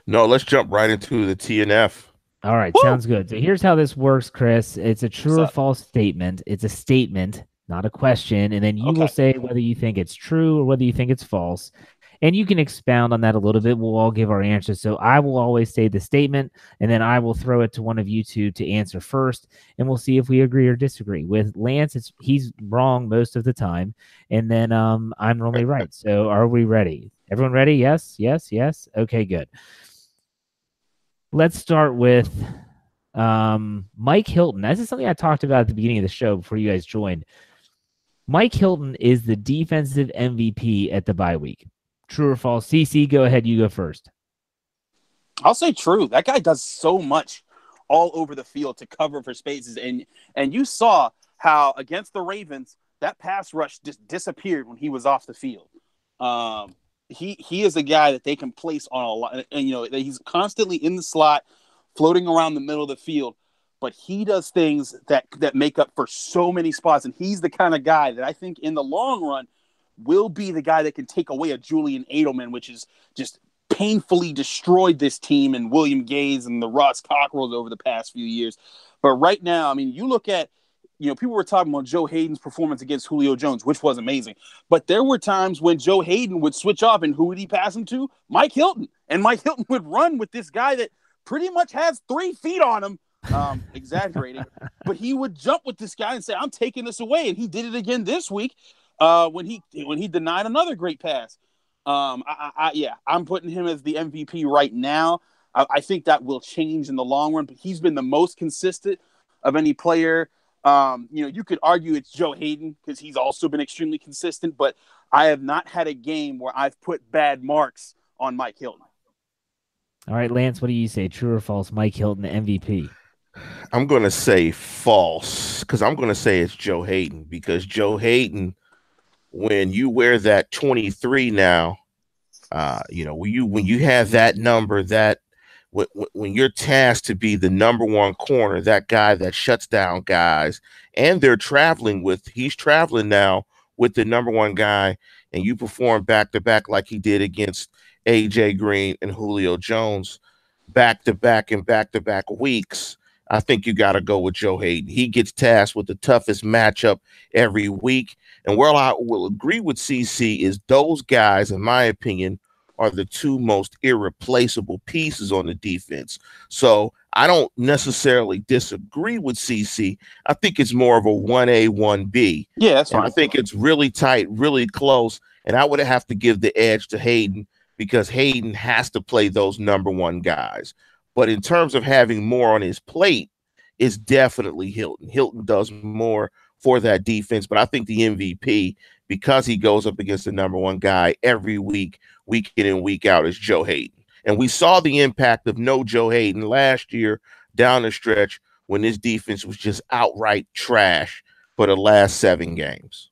No, let's jump right into the TNF. All right, sounds good. So here's how this works, Chris. It's a true or false statement. It's a statement, not a question, and then you will say whether you think it's true or whether you think it's false, and you can expound on that a little bit. We'll all give our answers. So I will always say the statement, and then I will throw it to one of you two to answer first, and we'll see if we agree or disagree. With Lance, he's wrong most of the time, and then I'm normally right. So are we ready? Everyone ready? Yes, yes, yes. Okay, good. Let's start with Mike Hilton. This is something I talked about at the beginning of the show before you guys joined. Mike Hilton is the defensive MVP at the bye week. True or false? CC, go ahead. You go first. I'll say true. That guy does so much all over the field to cover for spaces. And you saw how against the Ravens, that pass rush just disappeared when he was off the field. He is a guy that they can place on a lot. And, he's constantly in the slot, floating around the middle of the field. But he does things that make up for so many spots. And he's the kind of guy that I think in the long run will be the guy that can take away a Julian Edelman, which is just painfully destroyed this team, and William Gaze and the Ross Cockrells over the past few years. But right now, I mean, you look at, people were talking about Joe Hayden's performance against Julio Jones, which was amazing. But there were times when Joe Hayden would switch off, and who would he pass him to? Mike Hilton. And Mike Hilton would run with this guy that pretty much has 3 feet on him. Exaggerating, but he would jump with this guy and say, "I'm taking this away," and he did it again this week when he denied another great pass. I'm putting him as the MVP right now. I think that will change in the long run, but he's been the most consistent of any player. You could argue it's Joe Hayden because he's also been extremely consistent, but I have not had a game where I've put bad marks on Mike Hilton. All right, Lance, what do you say? True or false? Mike Hilton, MVP. I'm going to say false, because I'm going to say it's Joe Hayden, because Joe Hayden when you wear that 23 now, when you have that number, that when you're tasked to be the number one corner, that guy that shuts down guys, and he's traveling now with the number one guy, and you perform back to back like he did against AJ Green and Julio Jones, back to back and back to back weeks. I think you got to go with Joe Hayden. He gets tasked with the toughest matchup every week. And where I will agree with CC is those guys, in my opinion, are the two most irreplaceable pieces on the defense. So I don't necessarily disagree with CC. I think it's more of a 1A, 1B. Yeah, that's fine. I think it's really tight, really close. And I would have to give the edge to Hayden because Hayden has to play those number one guys. But in terms of having more on his plate, it's definitely Hilton. Hilton does more for that defense, but I think the MVP, because he goes up against the number one guy every week, week in and week out, is Joe Hayden. And we saw the impact of no Joe Hayden last year down the stretch when this defense was just outright trash for the last 7 games.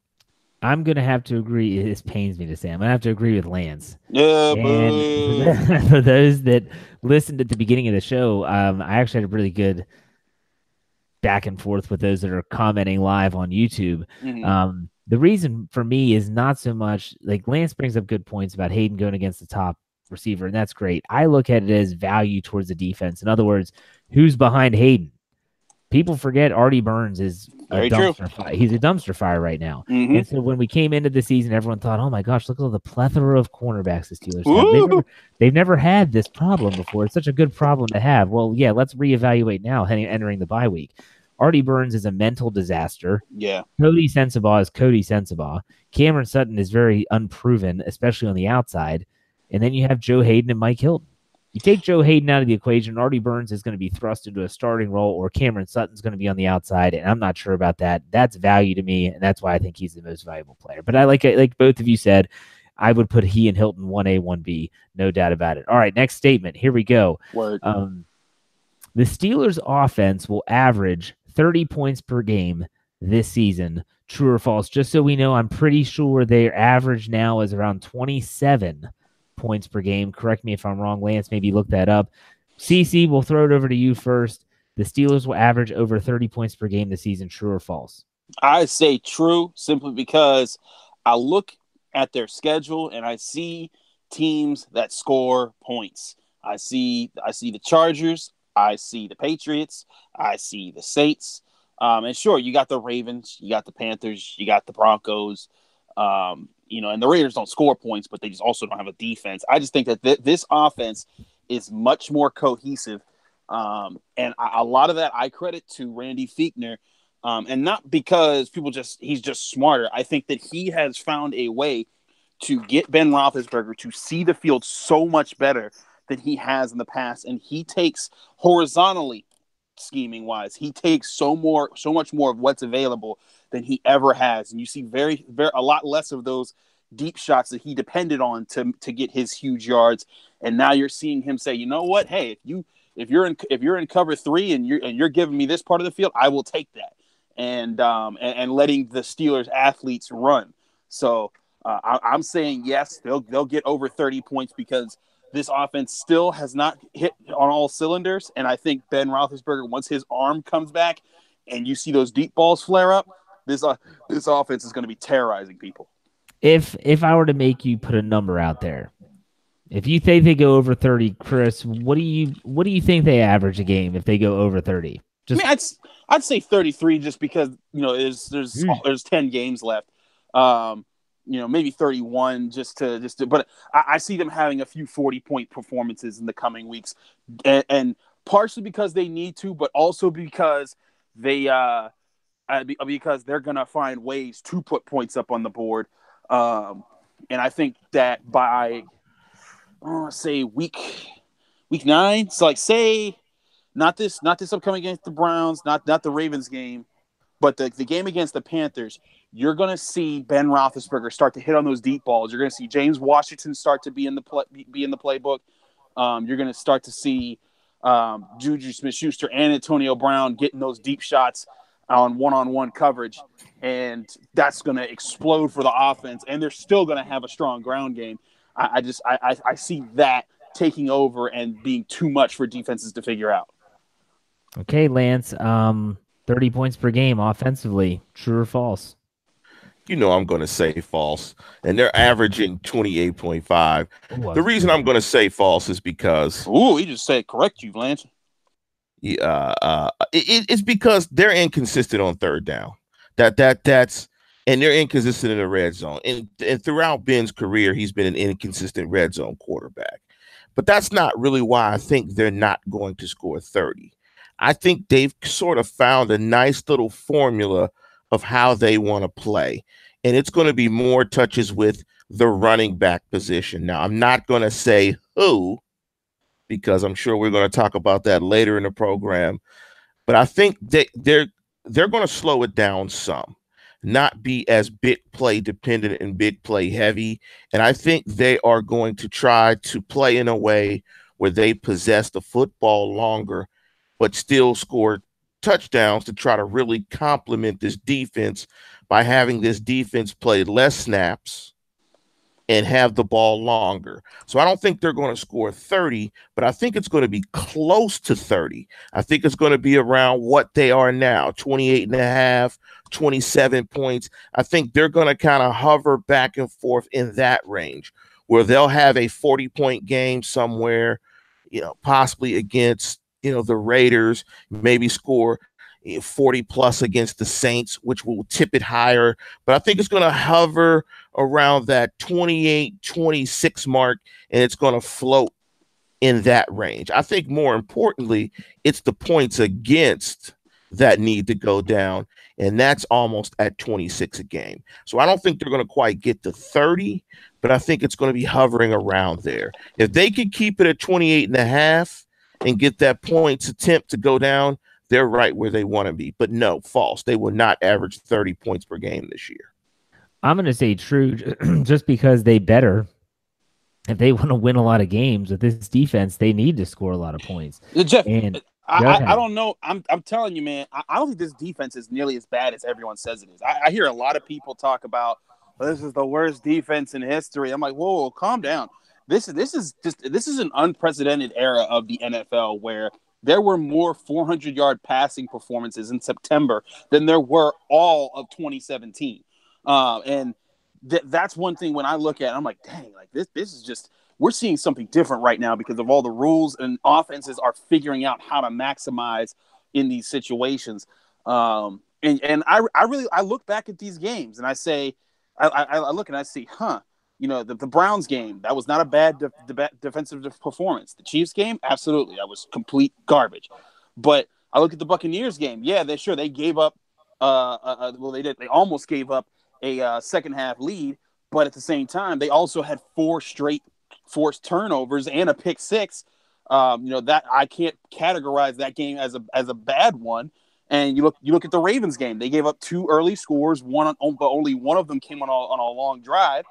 I'm going to have to agree. This pains me to say. I'm going to have to agree with Lance. Yeah, and for those that listened at the beginning of the show, I actually had a really good back and forth with those that are commenting live on YouTube. Mm-hmm. The reason for me is not so much like Lance brings up good points about Hayden going against the top receiver, and that's great. I look at it as value towards the defense. In other words, who's behind Hayden? People forget Artie Burns is a dumpster fire. He's a dumpster fire right now. Mm-hmm. And so when we came into the season, everyone thought, oh my gosh, look at all the plethora of cornerbacks the Steelers have. They've never had this problem before. It's such a good problem to have. Well, yeah, let's reevaluate now entering the bye week. Artie Burns is a mental disaster. Yeah. Cody Sensabaugh is Cody Sensabaugh. Cameron Sutton is very unproven, especially on the outside. And then you have Joe Hayden and Mike Hilton. You take Joe Hayden out of the equation, Artie Burns is going to be thrust into a starting role, or Cameron Sutton's going to be on the outside, and I'm not sure about that. That's value to me, and that's why I think he's the most valuable player. But I like both of you said, I would put he and Hilton 1A, 1B, no doubt about it. All right, next statement. Here we go. Word. The Steelers' offense will average 30 points per game this season. True or false? Just so we know, I'm pretty sure their average now is around 27 points per game. Correct me if I'm wrong, Lance. Maybe look that up. CC, we'll throw it over to you first. The Steelers will average over 30 points per game this season. True or false? I say true, simply because I look at their schedule and I see teams that score points. I see the Chargers. I see the Patriots. I see the Saints. And sure, you got the Ravens, you got the Panthers, you got the Broncos. And the Raiders don't score points, but they just also don't have a defense. I just think that this offense is much more cohesive. And a lot of that I credit to Randy Fichtner. And not because he's just smarter. I think that he has found a way to get Ben Roethlisberger to see the field so much better than he has in the past. And he takes horizontally, scheming wise, he takes so much more of what's available than he ever has. And you see a lot less of those deep shots that he depended on to get his huge yards. And now you're seeing him say, you know what? Hey, if you're in cover 3 and you're giving me this part of the field, I will take that. And letting the Steelers athletes run. So I'm saying yes, they'll get over 30 points because this offense still has not hit on all cylinders. And I think Ben Roethlisberger, once his arm comes back and you see those deep balls flare up, this offense is going to be terrorizing people. If I were to make you put a number out there, if you think they go over 30, Chris, what do you think they average a game if they go over 30? I'd say 33 just because there's 10 games left. Maybe 31 but I see them having a few 40-point performances in the coming weeks, and partially because they need to, but also because because they're gonna find ways to put points up on the board. And I think that by say week 9, so say not this upcoming against the Browns, not the Ravens game, but the game against the Panthers, you're going to see Ben Roethlisberger start to hit on those deep balls. You're going to see James Washington start to be in the playbook. You're going to start to see Juju Smith-Schuster and Antonio Brown getting those deep shots. on one-on-one coverage, and that's going to explode for the offense, and they're still going to have a strong ground game. I see that taking over and being too much for defenses to figure out. Okay, Lance, 30 points per game offensively, true or false? You know I'm going to say false, and they're averaging 28.5. The reason I'm going to say false is because... Ooh, he just said correct you, Lance. It's because they're inconsistent on third down. And they're inconsistent in the red zone. And throughout Ben's career, he's been an inconsistent red zone quarterback. But that's not really why I think they're not going to score 30. I think they've sort of found a nice little formula of how they want to play. And it's going to be more touches with the running back position. Now, I'm not going to say who, because I'm sure we're going to talk about that later in the program. But I think they're going to slow it down some, not be as big play dependent and big play heavy. And I think they are going to try to play in a way where they possess the football longer, but still score touchdowns to try to really complement this defense by having this defense play less snaps and have the ball longer. So I don't think they're going to score 30, but I think it's going to be close to 30. I think it's going to be around what they are now, 28.5, 27 points. I think they're going to kind of hover back and forth in that range where they'll have a 40-point game somewhere, possibly against, the Raiders, maybe score 40 plus against the Saints, which will tip it higher. But I think it's going to hover around that 28, 26 mark, and it's going to float in that range. I think more importantly, it's the points against that need to go down, and that's almost at 26 a game. So I don't think they're going to quite get to 30, but I think it's going to be hovering around there. If they can keep it at 28.5 and get that points attempt to go down, they're right where they want to be. But no, false. They will not average 30 points per game this year. I'm going to say true just because they better. If they want to win a lot of games with this defense, they need to score a lot of points. Jeff, I don't know. I'm telling you, man, I don't think this defense is nearly as bad as everyone says it is. I hear a lot of people talk about, this is the worst defense in history. I'm like, whoa, calm down. This is an unprecedented era of the NFL where there were more 400-yard passing performances in September than there were all of 2017. And that's one thing when I look at it, I'm like, dang, like this is just, we're seeing something different right now because of all the rules, and offenses are figuring out how to maximize in these situations. And I look back at these games and I say, I look and I see, the Browns game, that was not a bad defensive performance. The Chiefs game, absolutely, that was complete garbage. But I look at the Buccaneers game. Yeah, they gave up. They almost gave up a second half lead, but at the same time, they also had 4 straight forced turnovers and a pick six. That I can't categorize that game as a bad one. And you look at the Ravens game. They gave up 2 early scores. But only one of them came on a long drive.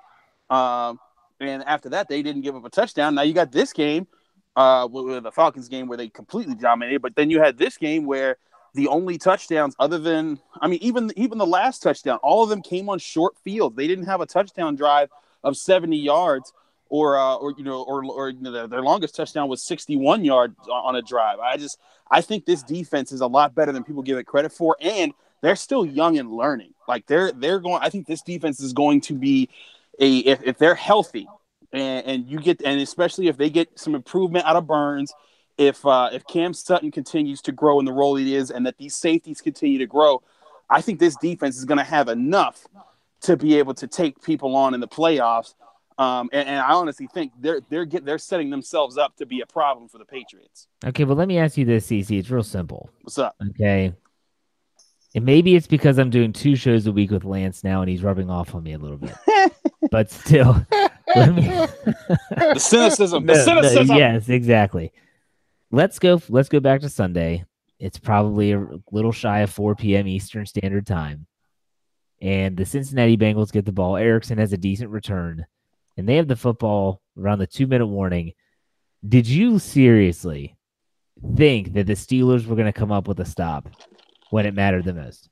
And after that, they didn't give up a touchdown. Now you got this game, with the Falcons game where they completely dominated. But then you had this game where the only touchdowns, other than, even the last touchdown, all of them came on short field. They didn't have a touchdown drive of 70 yards, or their longest touchdown was 61 yards on a drive. I think this defense is a lot better than people give it credit for, and they're still young and learning. Like they're going. I think this defense is going to be if they're healthy, and especially if they get some improvement out of Burns, if Cam Sutton continues to grow in the role he is, and that these safeties continue to grow, I think this defense is going to have enough to be able to take people on in the playoffs. And I honestly think they're setting themselves up to be a problem for the Patriots. Okay, well, let me ask you this, CC. It's real simple. What's up? Okay. And maybe it's because I'm doing 2 shows a week with Lance now, and he's rubbing off on me a little bit. But still, let me... the cynicism. The cynicism. Yes, exactly. Let's go back to Sunday. It's probably a little shy of 4 p.m. Eastern Standard Time. And the Cincinnati Bengals get the ball. Erickson has a decent return. And they have the football around the 2-minute warning. Did you seriously think that the Steelers were going to come up with a stop? when it mattered the most.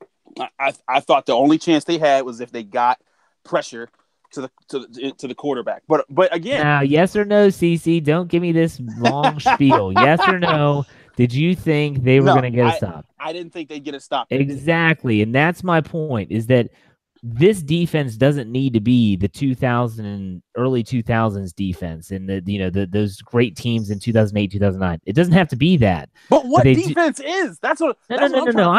I thought the only chance they had was if they got pressure to the quarterback. But again, now, yes or no, CC, don't give me this long spiel. Yes or no? Did you think they were going to get a stop? I didn't think they'd get a stop. Exactly, and that's my point. Is that this defense doesn't need to be the 2000 early 2000s defense and those great teams in 2008, 2009. It doesn't have to be that. But what defense is? That's what. No.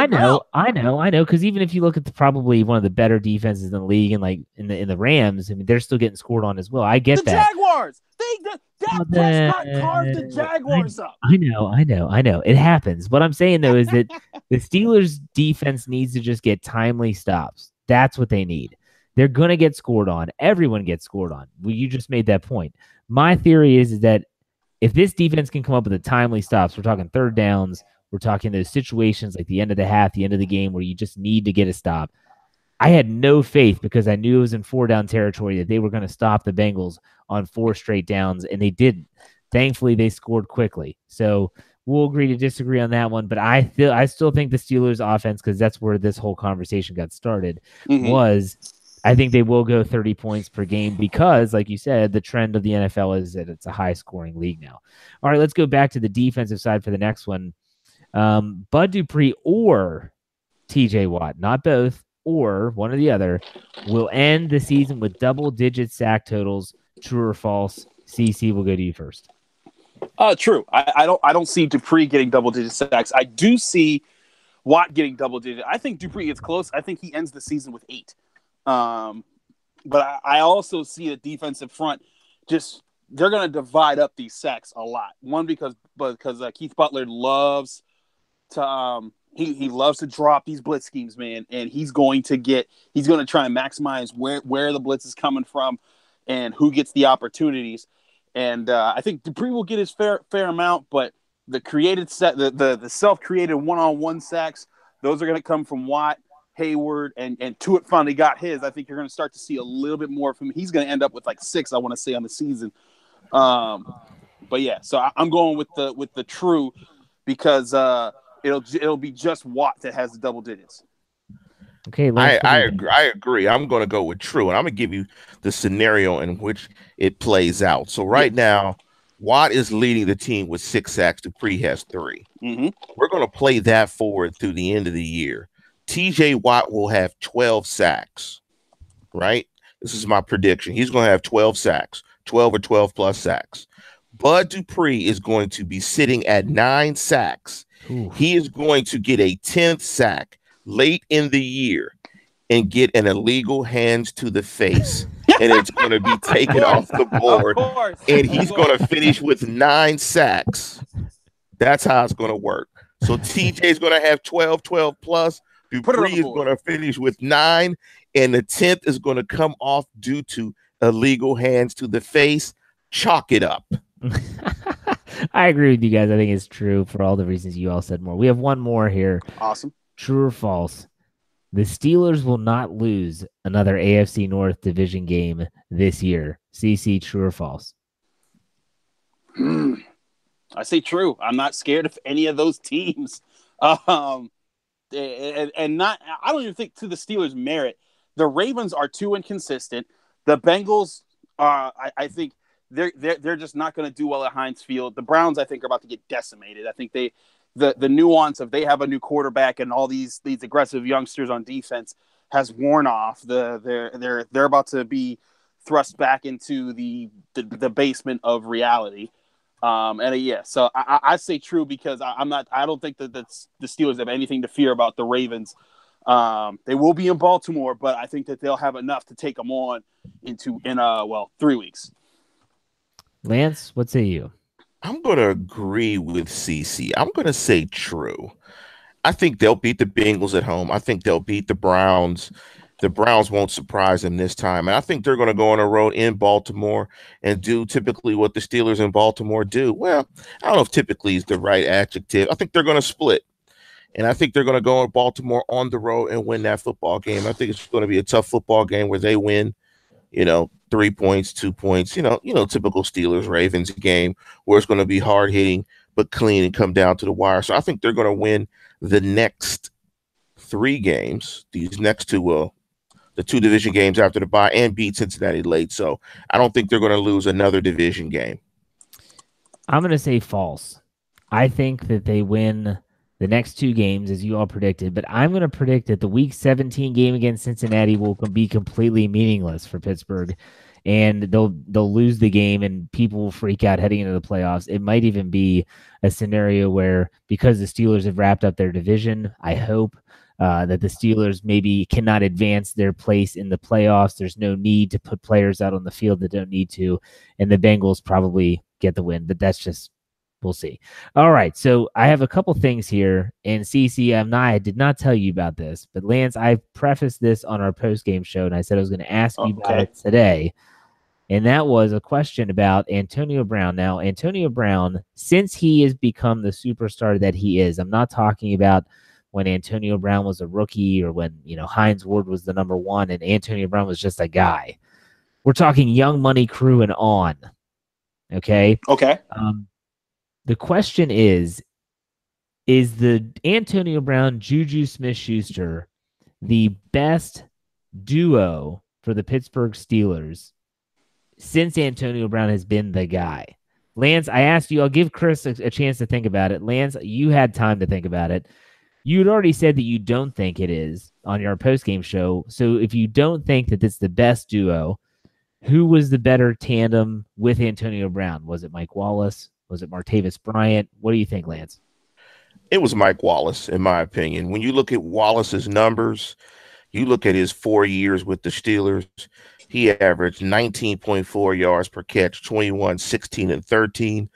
I know. Because even if you look at probably one of the better defenses in the league, and like in the Rams, I mean, they're still getting scored on as well. I get that. Jaguars. Dak Prescott carved the Jaguars up. I know. It happens. What I'm saying though is that the Steelers defense needs to just get timely stops. That's what they need. They're going to get scored on. Everyone gets scored on. Well, you just made that point. My theory is that if this defense can come up with the timely stops, we're talking third downs, we're talking those situations like the end of the half, the end of the game where you just need to get a stop. I had no faith because I knew it was in 4-down territory that they were going to stop the Bengals on 4 straight downs, and they didn't. Thankfully, they scored quickly. So we'll agree to disagree on that one, but I still think the Steelers offense, because that's where this whole conversation got started, was I think they will go 30 points per game because, like you said, the trend of the NFL is that it's a high-scoring league now. All right, let's go back to the defensive side for the next one. Bud Dupree or TJ Watt, not both, or one or the other, will end the season with double-digit sack totals. True or false? CC, will go to you first. True. I don't see Dupree getting double-digit sacks. I do see Watt getting double-digit. I think Dupree is close. I think he ends the season with 8. But I also see the defensive front they're going to divide up these sacks a lot. One because Keith Butler loves to he loves to drop these blitz schemes, man, and he's going to try and maximize where the blitz is coming from and who gets the opportunities. And I think Dupree will get his fair amount, but the created the self-created one-on-one sacks, those are going to come from Watt, Hayward, and Tuitt finally got his. I think you're going to start to see a little bit more from him. He's going to end up with like 6, I want to say, on the season. But yeah, so I'm going with the true because it'll be just Watt that has the double digits. Okay, I agree. I'm going to go with true, and I'm going to give you the scenario in which it plays out. So right now, Watt is leading the team with 6 sacks. Dupree has 3. Mm-hmm. We're going to play that forward through the end of the year. TJ Watt will have 12 sacks, right? This is my prediction. He's going to have 12 sacks, 12 or 12 plus sacks. Bud Dupree is going to be sitting at 9 sacks. Ooh. He is going to get a 10th sack late in the year and get an illegal hands to the face, and it's going to be taken off the board, and he's going to finish with 9 sacks. That's how it's going to work. So TJ is going to have 12 plus. Dupree is going to finish with 9, and the 10th is going to come off due to illegal hands to the face. Chalk it up. I agree with you guys. I think it's true for all the reasons you all said more. We have one more here. Awesome. True or false? The Steelers will not lose another AFC North division game this year. CC, true or false? I say true. I'm not scared of any of those teams. And not, I don't even think to the Steelers' merit. The Ravens are too inconsistent. The Bengals, I think they're just not going to do well at Heinz Field. The Browns, I think, are about to get decimated. I think the nuance of they have a new quarterback and all these aggressive youngsters on defense has worn off. They're about to be thrust back into the basement of reality. So I say true because I don't think that the Steelers have anything to fear about the Ravens. They will be in Baltimore, but I think that they'll have enough to take them on in 3 weeks. Lance, what say you? I'm going to agree with CC. I'm going to say true. I think they'll beat the Bengals at home. I think they'll beat the Browns. The Browns won't surprise them this time. And I think they're going to go on a road in Baltimore and do typically what the Steelers in Baltimore do. Well, I don't know if typically is the right adjective. I think they're going to split. And I think they're going to go in Baltimore on the road and win that football game. I think it's going to be a tough football game where they win, 3 points, 2 points, typical Steelers Ravens game where it's going to be hard hitting but clean and come down to the wire. So I think they're going to win the next 3 games. These next two will, the 2 division games after the bye, and beat Cincinnati late. So I don't think they're going to lose another division game. I'm going to say false. I think that they win the next 2 games, as you all predicted, but I'm going to predict that the Week 17 game against Cincinnati will be completely meaningless for Pittsburgh, and they'll lose the game, and people will freak out heading into the playoffs. It might even be a scenario where, because the Steelers have wrapped up their division, I hope that the Steelers maybe cannot advance their place in the playoffs. There's no need to put players out on the field that don't need to, and the Bengals probably get the win, but that's just, we'll see. All right, so I have a couple things here, and CC, I did not tell you about this, but Lance, I prefaced this on our post-game show, and I said I was going to ask you about it today, and that was a question about Antonio Brown. Now, Antonio Brown, since he has become the superstar that he is, I'm not talking about when Antonio Brown was a rookie or when, Hines Ward was the number 1 and Antonio Brown was just a guy. We're talking Young Money crew and on. Okay. The question is the Antonio Brown, Juju Smith-Schuster the best duo for the Pittsburgh Steelers since Antonio Brown has been the guy? Lance, I asked you, I'll give Chris a chance to think about it. Lance, you had time to think about it. You had already said that you don't think it is on your post-game show. So if you don't think that it's the best duo, who was the better tandem with Antonio Brown? Was it Mike Wallace? Was it Martavis Bryant? What do you think, Lance? It was Mike Wallace, in my opinion. When you look at Wallace's numbers, you look at his 4 years with the Steelers, he averaged 19.4 yards per catch, 21, 16, and 13.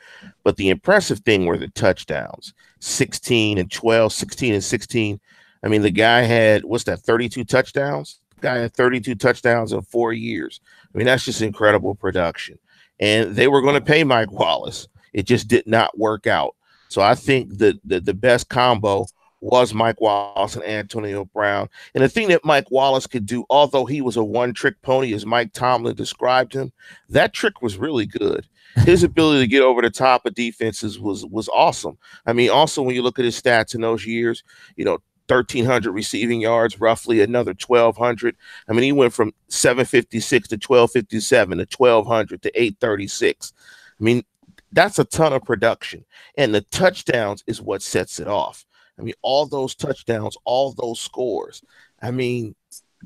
But the impressive thing were the touchdowns, 16 and 12, 16 and 16. I mean, the guy had, 32 touchdowns? The guy had 32 touchdowns in 4 years. I mean, that's just incredible production. And they were going to pay Mike Wallace. It just did not work out. So I think that the best combo was Mike Wallace and Antonio Brown. And the thing that Mike Wallace could do, although he was a one-trick pony, as Mike Tomlin described him, that trick was really good. His ability to get over the top of defenses was awesome. I mean, also when you look at his stats in those years, 1,300 receiving yards, roughly another 1,200. I mean, he went from 756 to 1,257 to 1,200 to 836. I mean, that's a ton of production. And the touchdowns is what sets it off. I mean, all those touchdowns, all those scores. I mean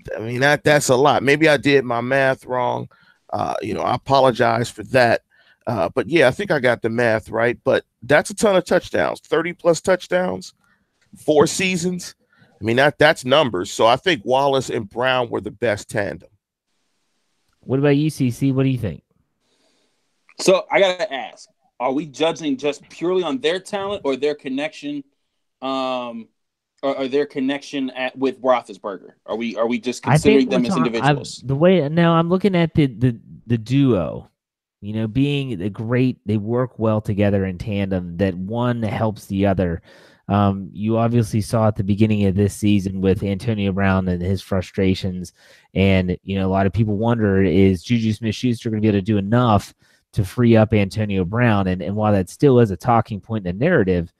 that's a lot. Maybe I did my math wrong. I apologize for that. But yeah, I think I got the math right. But that's a ton of touchdowns, 30 plus touchdowns, 4 seasons. I mean, that's numbers. So I think Wallace and Brown were the best tandem. What about UCC? What do you think? So I gotta ask: are we judging just purely on their talent or their connection? Or their connection with Roethlisberger? Are we just considering them as individuals? I'm looking at the duo, being they work well together in tandem, that one helps the other. You obviously saw at the beginning of this season with Antonio Brown and his frustrations, and a lot of people wonder, is Juju Smith-Schuster going to be able to do enough to free up Antonio Brown? And while that still is a talking point in the narrative,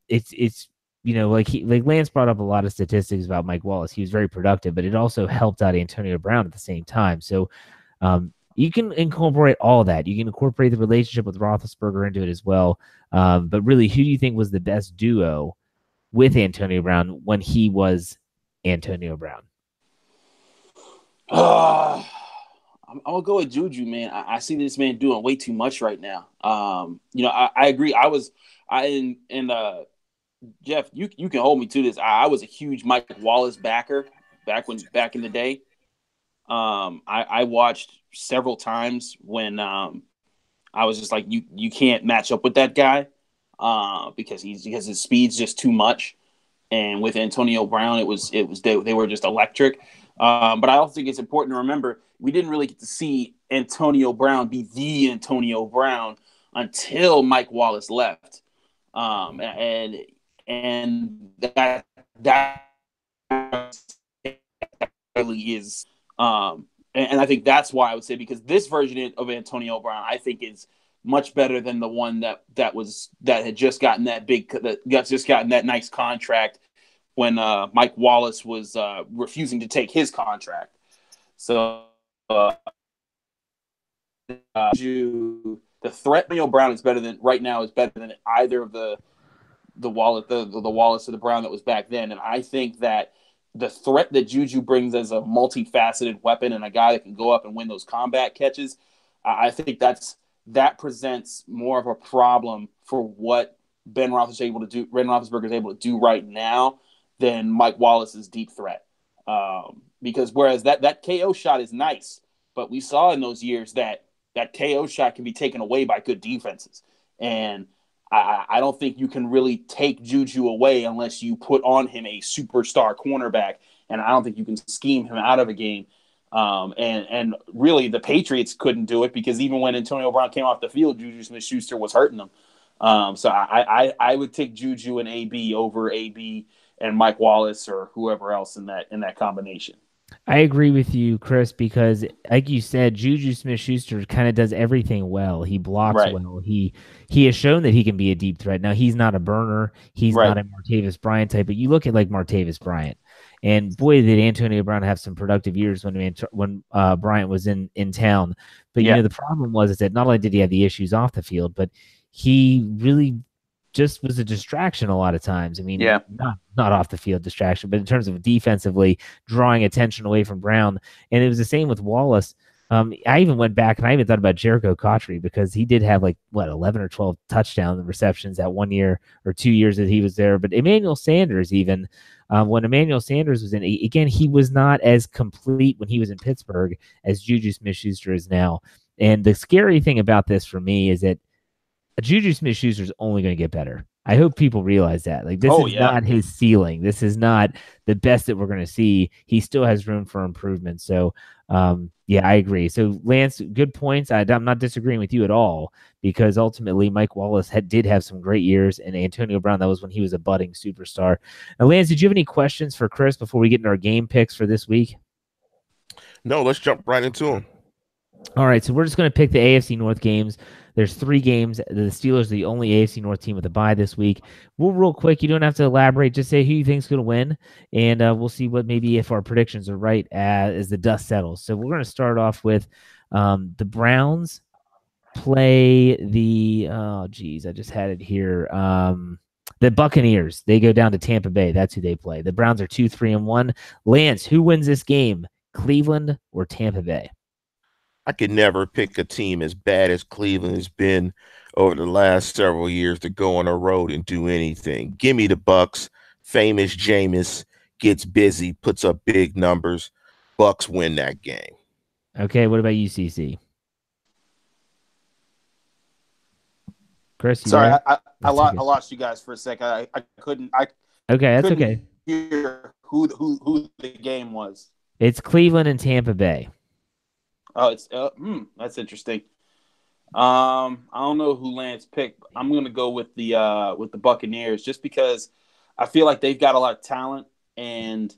it's like Lance brought up a lot of statistics about Mike Wallace. He was very productive, but it also helped out Antonio Brown at the same time. So you can incorporate all that. You can incorporate the relationship with Roethlisberger into it as well. But really, who do you think was the best duo with Antonio Brown when he was Antonio Brown? I'll go with Juju, man. I see this man doing way too much right now. I agree. Jeff, you can hold me to this. I was a huge Mike Wallace backer back in the day. I watched several times when I was just like, you can't match up with that guy because his speed's just too much. And with Antonio Brown, they were just electric. But I also think it's important to remember we didn't really get to see Antonio Brown be the Antonio Brown until Mike Wallace left. And that really is, and I think that's why I would say, because this version of Antonio Brown, I think, is much better than the one that had just gotten that nice contract when Mike Wallace was refusing to take his contract. So the threat Antonio Brown is better than right now is better than either of the Wallace or the Brown that was back then. And I think that the threat that Juju brings as a multifaceted weapon and a guy that can go up and win those combat catches, I think that presents more of a problem for what Ben Roethlisberger is able to do right now than Mike Wallace's deep threat. Because whereas that KO shot is nice, but we saw in those years that KO shot can be taken away by good defenses. And I don't think you can really take Juju away unless you put on him a superstar cornerback. And I don't think you can scheme him out of a game. And really, the Patriots couldn't do it because even when Antonio Brown came off the field, Juju Smith-Schuster was hurting them. So I would take Juju and AB over AB and Mike Wallace or whoever else in that combination. I agree with you, Chris, because like you said, Juju Smith-Schuster kind of does everything well. He blocks well. He has shown that he can be a deep threat. Now, he's not a burner. He's not a Martavis Bryant type, but you look at like Martavis Bryant, and boy, did Antonio Brown have some productive years when Bryant was in town. But, you know, the problem was that not only did he have the issues off the field, but he really just was a distraction a lot of times. I mean, not off the field distraction, but in terms of defensively drawing attention away from Brown. And it was the same with Wallace. I even went back and I even thought about Jericho Cotchery because he did have 11 or 12 touchdown receptions that 1 year or 2 years that he was there. But Emmanuel Sanders, even when Emmanuel Sanders was in, again, he was not as complete when he was in Pittsburgh as Juju Smith-Schuster is now. And the scary thing about this for me is that Juju Smith-Schuster is only going to get better. I hope people realize that. This is not his ceiling. This is not the best that we're going to see. He still has room for improvement. So, I agree. So, Lance, good points. I'm not disagreeing with you at all because ultimately Mike Wallace did have some great years, and Antonio Brown, that was when he was a budding superstar. Now, Lance, did you have any questions for Chris before we get into our game picks for this week? No, let's jump right into them. All right, so we're just going to pick the AFC North games. There's 3 games. The Steelers are the only AFC North team with a bye this week. We'll real quick. You don't have to elaborate. Just say who you think's going to win, and we'll see what maybe if our predictions are right as the dust settles. So we're going to start off with the Browns play the I just had it here. The Buccaneers. They go down to Tampa Bay. That's who they play. The Browns are 2-3-1. Lance, who wins this game? Cleveland or Tampa Bay? I could never pick a team as bad as Cleveland has been over the last several years to go on a road and do anything. Give me the Bucks. Famous Jameis gets busy, puts up big numbers. Bucks win that game. Okay, what about you, CC? Chris, sorry, I lost you guys for a second. I couldn't. Okay, that's okay. Hear who the game was. It's Cleveland and Tampa Bay. Oh, it's that's interesting. I don't know who Lance picked. I'm going to go with the Buccaneers just because I feel like they've got a lot of talent, and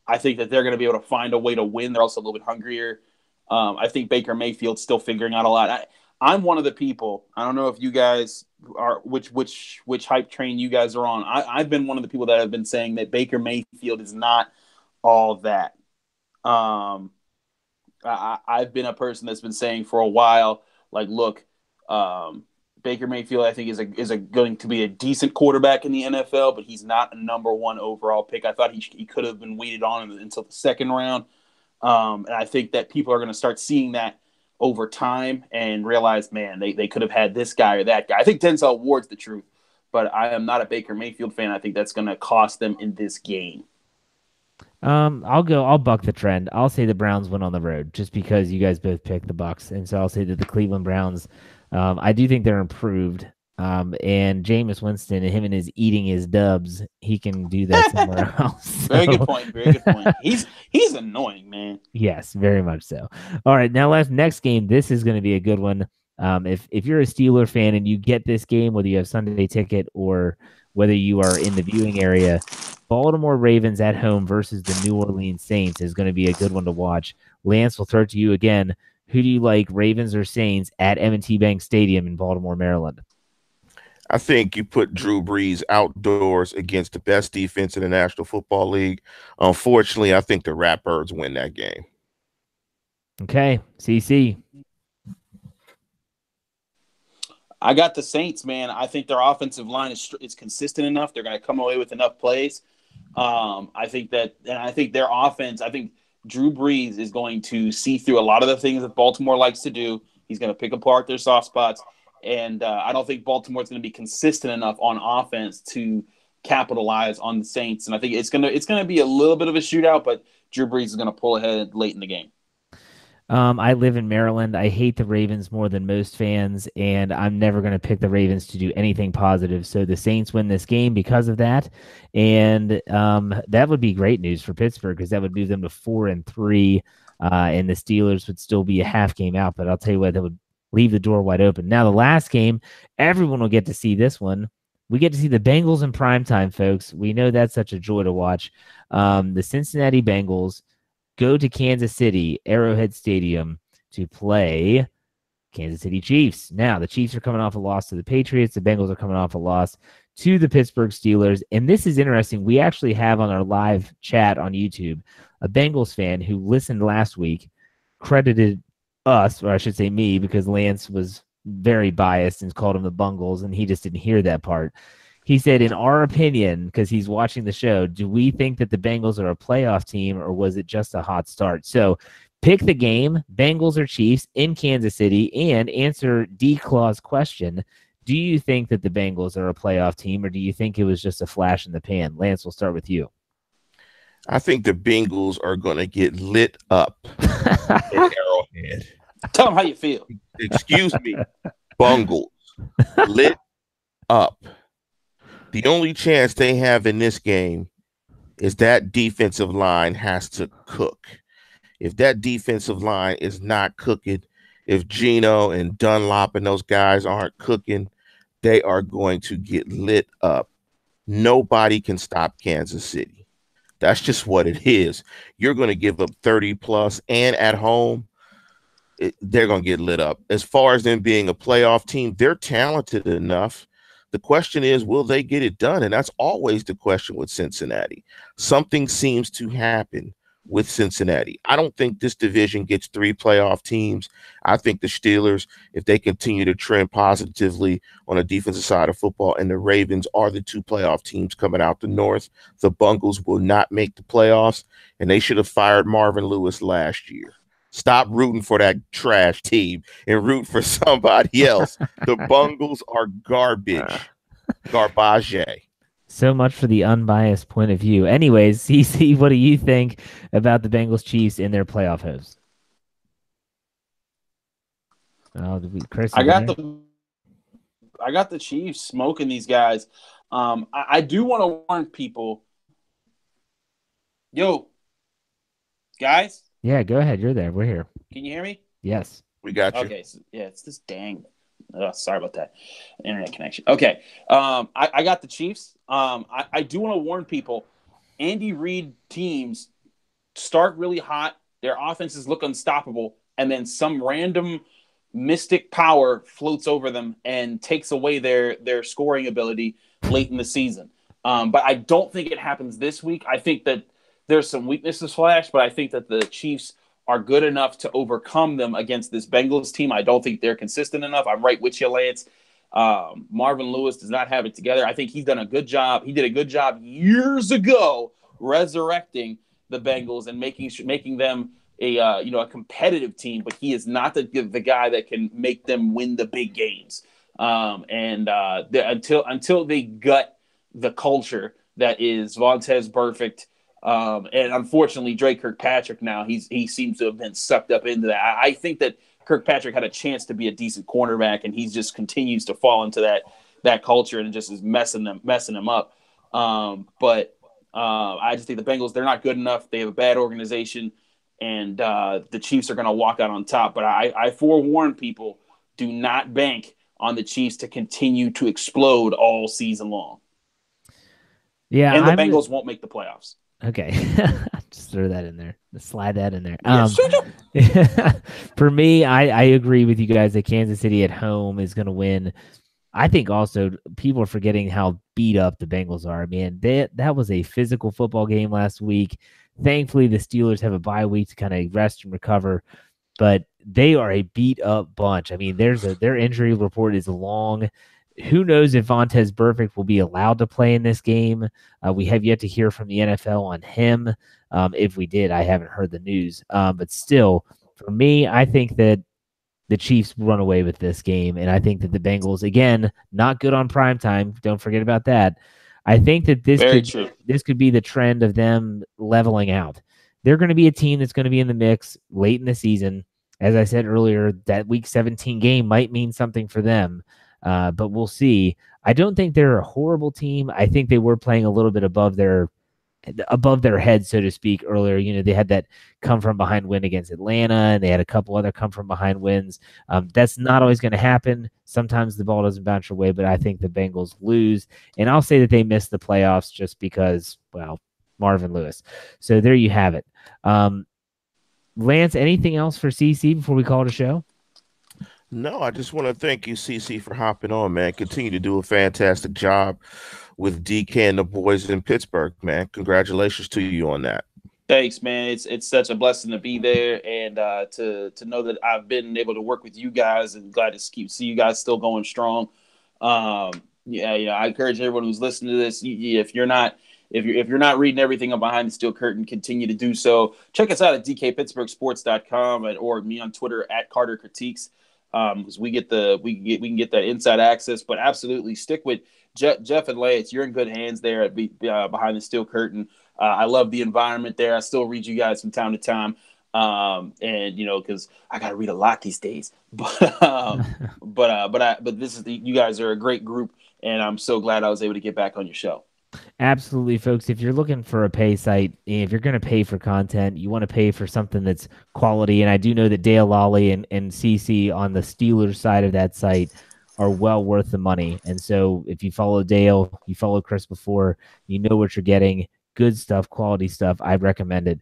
I think that they're going to be able to find a way to win. They're also a little bit hungrier. I think Baker Mayfield's still figuring out a lot. I'm one of the people. I don't know if you guys are which hype train you guys are on. I've been one of the people that have been saying that Baker Mayfield is not all that. I've been a person that's been saying for a while, look, Baker Mayfield, I think is going to be a decent quarterback in the NFL, but he's not a number 1 overall pick. I thought he could have been weeded on until the second round, and I think that people are going to start seeing that over time and realize, man, they could have had this guy or that guy. I think Denzel Ward's the truth, but I am not a Baker Mayfield fan. I think that's going to cost them in this game. I'll buck the trend. I'll say the Browns win on the road just because you guys both picked the Bucs. And so I'll say that the Cleveland Browns, I do think they're improved. And Jameis Winston and him and his eating his dubs, he can do that somewhere else. So. Very good point. Very good point. He's annoying, man. Yes, very much so. All right. Now next game. This is going to be a good one. If you're a Steeler fan and you get this game, whether you have Sunday ticket or whether you are in the viewing area, Baltimore Ravens at home versus the New Orleans Saints is going to be a good one to watch. Lance, will throw it to you again. Who do you like, Ravens or Saints, at M&T Bank Stadium in Baltimore, Maryland? I think you put Drew Brees outdoors against the best defense in the National Football League. Unfortunately, I think the Ratbirds win that game. Okay, CC. I got the Saints, man. I think their offensive line is consistent enough. They're going to come away with enough plays. I think their offense. I think Drew Brees is going to see through a lot of the things that Baltimore likes to do. He's going to pick apart their soft spots, and I don't think Baltimore's going to be consistent enough on offense to capitalize on the Saints. And I think it's gonna be a little bit of a shootout, but Drew Brees is going to pull ahead late in the game. I live in Maryland. I hate the Ravens more than most fans, and I'm never going to pick the Ravens to do anything positive. So the Saints win this game because of that, and that would be great news for Pittsburgh because that would move them to 4-3, and the Steelers would still be a half game out. But I'll tell you what, that would leave the door wide open. Now the last game, everyone will get to see this one. We get to see the Bengals in primetime, folks. We know that's such a joy to watch. The Cincinnati Bengals go to Kansas City, Arrowhead Stadium, to play Kansas City Chiefs. Now, the Chiefs are coming off a loss to the Patriots. The Bengals are coming off a loss to the Pittsburgh Steelers. And this is interesting. We actually have on our live chat on YouTube a Bengals fan who listened last week, credited us, or I should say me, because Lance was very biased and called them the Bungles, and he just didn't hear that part. He said, in our opinion, because he's watching the show, do we think that the Bengals are a playoff team or was it just a hot start? So pick the game, Bengals or Chiefs in Kansas City, and answer D-Claw's question. Do you think that the Bengals are a playoff team or do you think it was just a flash in the pan? Lance, we'll start with you. I think the Bengals are going to get lit up in Arrowhead. Tell them how you feel. Excuse me, Bungles. Lit up. The only chance they have in this game is that defensive line has to cook. If that defensive line is not cooking, if Geno and Dunlop and those guys aren't cooking, they are going to get lit up. Nobody can stop Kansas City. That's just what it is. You're going to give up 30 plus and at home, they're going to get lit up. As far as them being a playoff team, they're talented enough. The question is, will they get it done? And that's always the question with Cincinnati. Something seems to happen with Cincinnati. I don't think this division gets 3 playoff teams. I think the Steelers, if they continue to trend positively on the defensive side of football, and the Ravens are the 2 playoff teams coming out the North. The Bungles will not make the playoffs, and they should have fired Marvin Lewis last year. Stop rooting for that trash team and root for somebody else. The Bungles are garbage. Garbage. So much for the unbiased point of view. Anyways, CC, what do you think about the Bengals Chiefs in their playoff hopes? Chris, I got the Chiefs smoking these guys. I do want to warn people. Yo, guys. Yeah, go ahead. You're there. We're here. Can you hear me? Yes. We got you. Okay. So, yeah, it's this dang. Sorry about that. Internet connection. Okay. I got the Chiefs. I do want to warn people. Andy Reid teams start really hot. Their offenses look unstoppable. And then some random mystic power floats over them and takes away their scoring ability late in the season. But I don't think it happens this week. I think that there's some weaknesses flash, but I think that the Chiefs are good enough to overcome them against this Bengals team. I don't think they're consistent enough. I'm right with you, Lance. Marvin Lewis does not have it together. I think he's done a good job. He did a good job years ago resurrecting the Bengals and making them a competitive team, but he is not the guy that can make them win the big games. Until they gut the culture that is Vontaze perfect. And unfortunately, Drake Kirkpatrick now he seems to have been sucked up into that. I think that Kirkpatrick had a chance to be a decent cornerback, and he just continues to fall into that culture and just is messing them up. But I just think the Bengals, they're not good enough. They have a bad organization, and the Chiefs are going to walk out on top. But I forewarn people, do not bank on the Chiefs to continue to explode all season long. Yeah, and the Bengals won't make the playoffs. Okay. Just throw that in there. Slide that in there. Yeah, for me, I agree with you guys that Kansas City at home is going to win I think also people are forgetting how beat up the Bengals are. Man, that was a physical football game last week. Thankfully, the Steelers have a bye week to kind of rest and recover, but they are a beat up bunch. I mean, their injury report is long. Who knows if Vontaze Burfict will be allowed to play in this game? We have yet to hear from the NFL on him. If we did, I haven't heard the news. But still, for me, I think that the Chiefs run away with this game, and I think that the Bengals, again, not good on prime time. Don't forget about that. I think that this could be the trend of them leveling out. They're going to be a team that's going to be in the mix late in the season. As I said earlier, that Week 17 game might mean something for them, but we'll see. I don't think they're a horrible team. I think they were playing a little bit above their head, so to speak, earlier. You know, they had that come from behind win against Atlanta, and they had a couple other come from behind wins. That's not always going to happen. Sometimes the ball doesn't bounce your way, but I think the Bengals lose. And I'll say that they missed the playoffs just because, well, Marvin Lewis. So there you have it. Lance, anything else for CC before we call it a show? No, I just want to thank you, CC, for hopping on, man. Continue to do a fantastic job with DK and the boys in Pittsburgh, man. Congratulations to you on that. Thanks, man. It's such a blessing to be there, and to know that I've been able to work with you guys, and glad to see you guys still going strong. Yeah, I encourage everyone who's listening to this. If you're not reading everything on Behind the Steel Curtain, continue to do so. Check us out at dkpittsburghsports.com or me on Twitter at Carter Critiques. Because we can get that inside access, but absolutely stick with Jeff and Lance. You're in good hands there at Behind the Steel Curtain. I love the environment there. I still read you guys from time to time, and because I got to read a lot these days. But this is you guys are a great group, and I'm so glad I was able to get back on your show. Absolutely, folks. If you're looking for a pay site, if you're going to pay for content, you want to pay for something that's quality. And I do know that Dale Lawley and CC on the Steelers side of that site are well worth the money. And so if you follow Dale, you follow Chris before, you know what you're getting. Good stuff, quality stuff. I'd recommend it.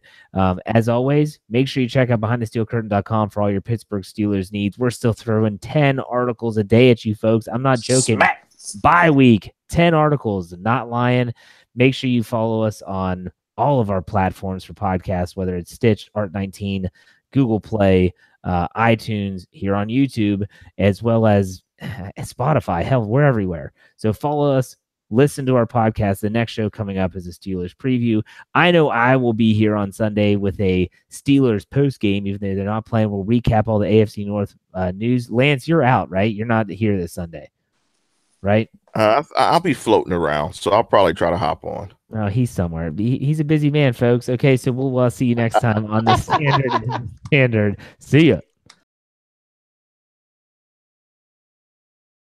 As always, make sure you check out BehindTheSteelCurtain.com for all your Pittsburgh Steelers needs. We're still throwing 10 articles a day at you, folks. I'm not joking. Smack. Bye week, 10 articles, not lying. Make sure you follow us on all of our platforms for podcasts, whether it's Stitch, Art19, Google Play, iTunes, here on YouTube, as well as Spotify. Hell, we're everywhere. So follow us, listen to our podcast. The next show coming up is a Steelers preview. I know I will be here on Sunday with a Steelers post game, even though they're not playing. We'll recap all the AFC North news. Lance, you're out, right? You're not here this Sunday, right? I'll be floating around, so I'll probably try to hop on. Oh, he's somewhere. He's a busy man, folks. Okay, so we'll see you next time on the Standard. See ya.